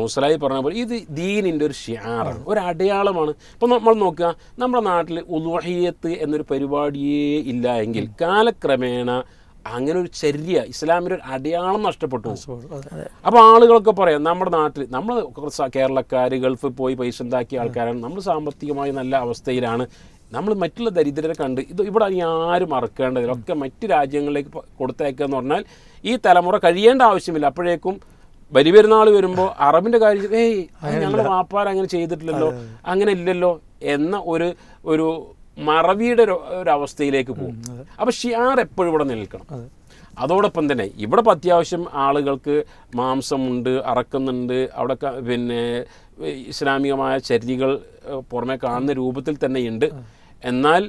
മുസ്ലായി പറഞ്ഞ പോലെ ഇത് ദീനിൻ്റെ ഒരു ഷിആറാണ്, ഒരു അടയാളമാണ്. ഇപ്പോൾ നമ്മൾ നോക്കുക, നമ്മുടെ നാട്ടിൽ ഉളുഹിയത്ത് എന്നൊരു പരിപാടിയേ ഇല്ല എങ്കിൽ കാലക്രമേണ അങ്ങനെ ഒരു ചര്യ, ഇസ്ലാമിൻ്റെ ഒരു അടയാളം നഷ്ടപ്പെട്ടു. അപ്പോൾ ആളുകളൊക്കെ പറയാം നമ്മുടെ നാട്ടിൽ, നമ്മൾ കേരളക്കാർ ഗൾഫിൽ പോയി പൈസ ഉണ്ടാക്കിയ ആൾക്കാരാണ്, നമ്മൾ സാമ്പത്തികമായി നല്ല അവസ്ഥയിലാണ്, നമ്മൾ മറ്റുള്ള ദരിദ്രരെ കണ്ട് ഇത് ഇവിടെ ആരും മറക്കേണ്ടതില്ല, ഒക്കെ മറ്റ് രാജ്യങ്ങളിലേക്ക് കൊടുത്തയക്കുക എന്ന് പറഞ്ഞാൽ ഈ തലമുറ കഴിയേണ്ട ആവശ്യമില്ല. അപ്പോഴേക്കും ബലിപെരുന്നാൾ വരുമ്പോൾ അറബിൻ്റെ കാര്യം ഞങ്ങളുടെ വാപ്പാർ അങ്ങനെ ചെയ്തിട്ടില്ലല്ലോ, അങ്ങനെ ഇല്ലല്ലോ എന്ന ഒരു മറവിയുടെ ഒരു അവസ്ഥയിലേക്ക് പോകും. അപ്പോൾ ഷിആർ എപ്പോഴും ഇവിടെ നിൽക്കണം. അതോടൊപ്പം തന്നെ ഇവിടെ അത്യാവശ്യം ആളുകൾക്ക് മാംസമുണ്ട്, അറക്കുന്നുണ്ട്, അവിടെ പിന്നെ ഇസ്ലാമികമായ ചര്യകൾ പുറമെ കാണുന്ന രൂപത്തിൽ തന്നെയുണ്ട്. എന്നാൽ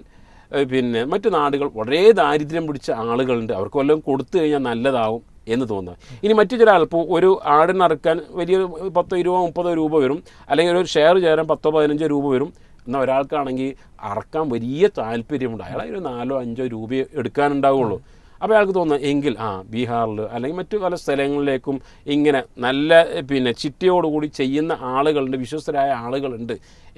പിന്നെ മറ്റു നാടുകൾ വളരെ ദാരിദ്ര്യം പിടിച്ച ആളുകളുണ്ട്, അവർക്ക് വല്ലതും കൊടുത്തു കഴിഞ്ഞാൽ നല്ലതാവും എന്ന് തോന്നുക. ഇനി മറ്റു ചില ഇപ്പോൾ ഒരു ആടിനറക്കാൻ വലിയ 10, 20, 30 രൂപ വരും, അല്ലെങ്കിൽ ഒരു ഷെയർ ചേരാൻ 10, 15 രൂപ വരും. എന്നാൽ ഒരാൾക്കാണെങ്കിൽ അറക്കാൻ വലിയ താല്പര്യമുണ്ട്, അയാൾ ഒരു 4, 5 രൂപ എടുക്കാനുണ്ടാവുള്ളൂ. അപ്പോൾ അയാൾക്ക് തോന്നുക എങ്കിൽ ബീഹാറിൽ അല്ലെങ്കിൽ മറ്റു പല സ്ഥലങ്ങളിലേക്കും ഇങ്ങനെ നല്ല പിന്നെ ചിട്ടയോടുകൂടി ചെയ്യുന്ന ആളുകളുണ്ട്, വിശ്വസ്തരായ ആളുകളുണ്ട്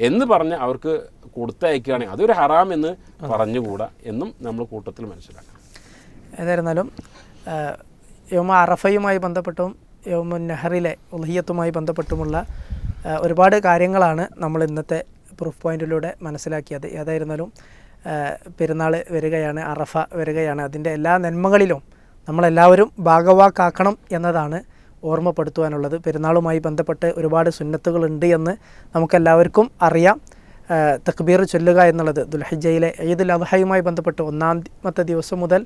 എന്ന് പറഞ്ഞ് അവർക്ക് കൊടുത്തയക്കുകയാണെങ്കിൽ അതൊരു ഹറാം എന്ന് പറഞ്ഞുകൂടാ എന്നും നമ്മൾ കൂട്ടത്തിൽ മനസ്സിലാക്കണം. ഏതായിരുന്നാലും യൗമ അറഫയുമായി ബന്ധപ്പെട്ടും യൗമുൻ നഹറിലെ ഉളുഹിയത്തുമായി ബന്ധപ്പെട്ടുമുള്ള ഒരുപാട് കാര്യങ്ങളാണ് നമ്മൾ ഇന്നത്തെ പ്രൂഫ് പോയിന്റിലൂടെ മനസ്സിലാക്കിയത്. ഏതായിരുന്നാലും പെരുന്നാൾ വരികയാണ്, അറഫ വരികയാണ്. അതിൻ്റെ എല്ലാ നന്മകളിലും നമ്മളെല്ലാവരും ഭാഗവാക്കാക്കണം എന്നതാണ് ഓർമ്മപ്പെടുത്തുവാനുള്ളത്. പെരുന്നാളുമായി ബന്ധപ്പെട്ട് ഒരുപാട് സുന്നത്തുകളുണ്ട് എന്ന് നമുക്കെല്ലാവർക്കും അറിയാം. തക്ബീർ ചൊല്ലുക എന്നുള്ളത് ദുൽഹിജ്ജയിലെ ഈദുൽ അദ്ഹയുമായി ബന്ധപ്പെട്ട് 1-ാമത്തെ ദിവസം മുതൽ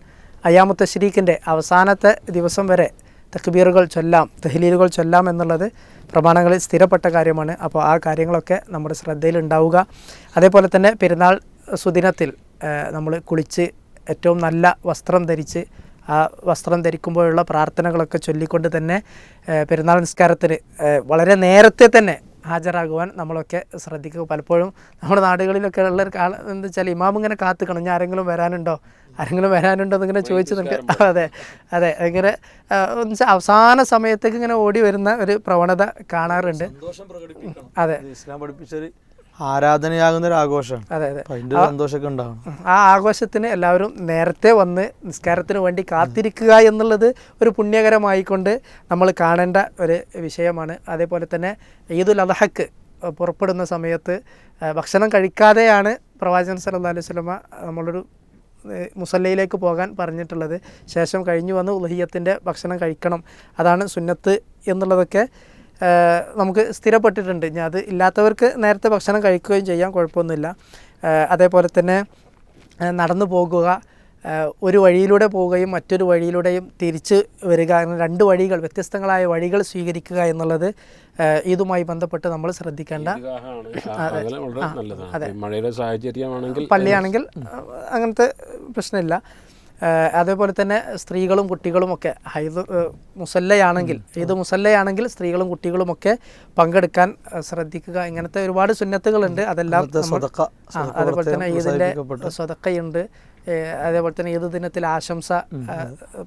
അയ്യാമു തശ്രീഖിൻ്റെ അവസാനത്തെ ദിവസം വരെ തക്ബീറുകൾ ചൊല്ലാം, തഹ്ലീലുകൾ ചൊല്ലാം എന്നുള്ളത് പ്രമാണങ്ങളിൽ സ്ഥിരപ്പെട്ട കാര്യമാണ്. അപ്പോൾ ആ കാര്യങ്ങളൊക്കെ നമ്മുടെ ശ്രദ്ധയിലുണ്ടാവുക. അതേപോലെ തന്നെ പെരുന്നാൾ സുദിനത്തിൽ നമ്മൾ കുളിച്ച് ഏറ്റവും നല്ല വസ്ത്രം ധരിച്ച് ആ വസ്ത്രം ധരിക്കുമ്പോഴുള്ള പ്രാർത്ഥനകളൊക്കെ ചൊല്ലിക്കൊണ്ട് തന്നെ പെരുന്നാൾ നിസ്കാരത്തിന് വളരെ നേരത്തെ തന്നെ ഹാജരാകുവാൻ നമ്മളൊക്കെ ശ്രദ്ധിക്കുക. പലപ്പോഴും നമ്മുടെ നാടുകളിലൊക്കെ ഉള്ള എന്താ വെച്ചാൽ ഇമാം ഇങ്ങനെ കാത്തുക്കണം, ഞാൻ ആരെങ്കിലും വരാനുണ്ടോ എന്നിങ്ങനെ ചോദിച്ചു നിങ്ങൾക്ക്. അതെ ഇങ്ങനെ അവസാന സമയത്തേക്ക് ഇങ്ങനെ ഓടി വരുന്ന ഒരു പ്രവണത കാണാറുണ്ട്. അതെ, ഇസ്ലാം പഠിപ്പിച്ചൊരു ആരാധനയാകുന്ന ഒരു ആഘോഷമാണ്. അതെ സന്തോഷമൊക്കെ ഉണ്ടാവും. ആ ആഘോഷത്തിന് എല്ലാവരും നേരത്തെ വന്ന് നിസ്കാരത്തിന് വേണ്ടി കാത്തിരിക്കുക എന്നുള്ളത് ഒരു പുണ്യകരമായിക്കൊണ്ട് നമ്മൾ കാണേണ്ട ഒരു വിഷയമാണ്. അതേപോലെ തന്നെ ഈദുൽ അദ്ഹക്ക് പുറപ്പെടുന്ന സമയത്ത് ഭക്ഷണം കഴിക്കാതെയാണ് പ്രവാചകൻ സല്ലല്ലാഹു അലൈഹി വസല്ലമ നമ്മളൊരു മുസല്ലയിലേക്ക് പോകാൻ പറഞ്ഞിട്ടുള്ളത്. ശേഷം കഴിഞ്ഞു വന്ന് ഉളുഹിയ്യത്തിൻ്റെ ഭക്ഷണം കഴിക്കണം, അതാണ് സുന്നത്ത് എന്നുള്ളതൊക്കെ നമുക്ക് സ്ഥിരപ്പെട്ടിട്ടുണ്ട്. ഇനി അത് ഇല്ലാത്തവർക്ക് നേരത്തെ ഭക്ഷണം കഴിക്കുകയും ചെയ്യാം, കുഴപ്പമൊന്നുമില്ല. അതേപോലെ തന്നെ നടന്നു പോകുക, ഒരു വഴിയിലൂടെ പോവുകയും മറ്റൊരു വഴിയിലൂടെയും തിരിച്ച് വരിക, അങ്ങനെ 2 വഴികൾ, വ്യത്യസ്തങ്ങളായ വഴികൾ സ്വീകരിക്കുക എന്നുള്ളത് ഇതുമായി ബന്ധപ്പെട്ട് നമ്മൾ ശ്രദ്ധിക്കേണ്ട. മഴയുടെ സാഹചര്യമാണെങ്കിൽ പള്ളിയാണെങ്കിൽ അങ്ങനത്തെ പ്രശ്നമില്ല. അതേപോലെ തന്നെ സ്ത്രീകളും കുട്ടികളുമൊക്കെ മുസല്ലയാണെങ്കിൽ മുസല്ലയാണെങ്കിൽ സ്ത്രീകളും കുട്ടികളുമൊക്കെ പങ്കെടുക്കാൻ ശ്രദ്ധിക്കുക. ഇങ്ങനത്തെ ഒരുപാട് സുന്നത്തുകളുണ്ട്. അതെല്ലാം അതേപോലെ തന്നെ ഈദിൻ്റെ സ്വതക്കയുണ്ട്. അതേപോലെ തന്നെ ഈദ് ദിനത്തിൽ ആശംസ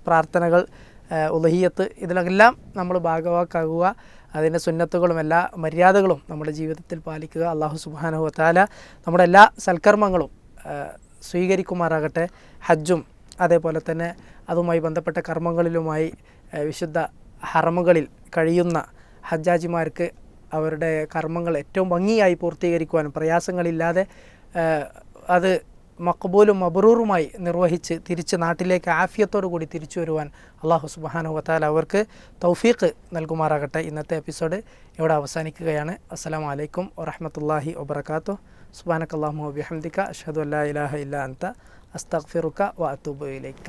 പ്രാർത്ഥനകൾ, ഉളുഹിയ്യത്ത്, ഇതിലെല്ലാം നമ്മൾ ഭാഗവാക്കാകുക. അതിൻ്റെ സുന്നത്തുകളും എല്ലാ മര്യാദകളും നമ്മുടെ ജീവിതത്തിൽ പാലിക്കുക. അല്ലാഹു സുബ്ഹാനഹു വ തആല നമ്മുടെ എല്ലാ സൽക്കർമ്മങ്ങളും സ്വീകരിക്കുമാറാകട്ടെ. ഹജ്ജും അതേപോലെ തന്നെ അതുമായി ബന്ധപ്പെട്ട കർമ്മങ്ങളിലുമായി വിശുദ്ധ ഹറമുകളിൽ കഴിയുന്ന ഹജ്ജാജിമാർക്ക് അവരുടെ കർമ്മങ്ങൾ ഏറ്റവും ഭംഗിയായി പൂർത്തീകരിക്കുവാനും പ്രയാസങ്ങളില്ലാതെ അത് മഖ്ബൂലും മബ്റൂറുമായി നിർവഹിച്ച് തിരിച്ച് നാട്ടിലേക്ക് ആഫിയത്തോടു കൂടി തിരിച്ചു വരുവാൻ അല്ലാഹു സുബ്ഹാനഹു വ തആല അവർക്ക് തൗഫീഖ് നൽകുമാറാകട്ടെ. ഇന്നത്തെ എപ്പിസോഡ് ഇവിടെ അവസാനിക്കുകയാണ്. അസ്സലാമു അലൈക്കും വറഹ്മത്തുള്ളാഹി വബറകാതുഹു. സുബ്ഹാനക്കല്ലാഹുമ്മ വബിഹംദിക അഷ്ഹദു അല്ലാ ഇലാഹ ഇല്ലാ അൻത അസ്തഗ്ഫിറുക വ അത്തൂബു ഇലൈക്.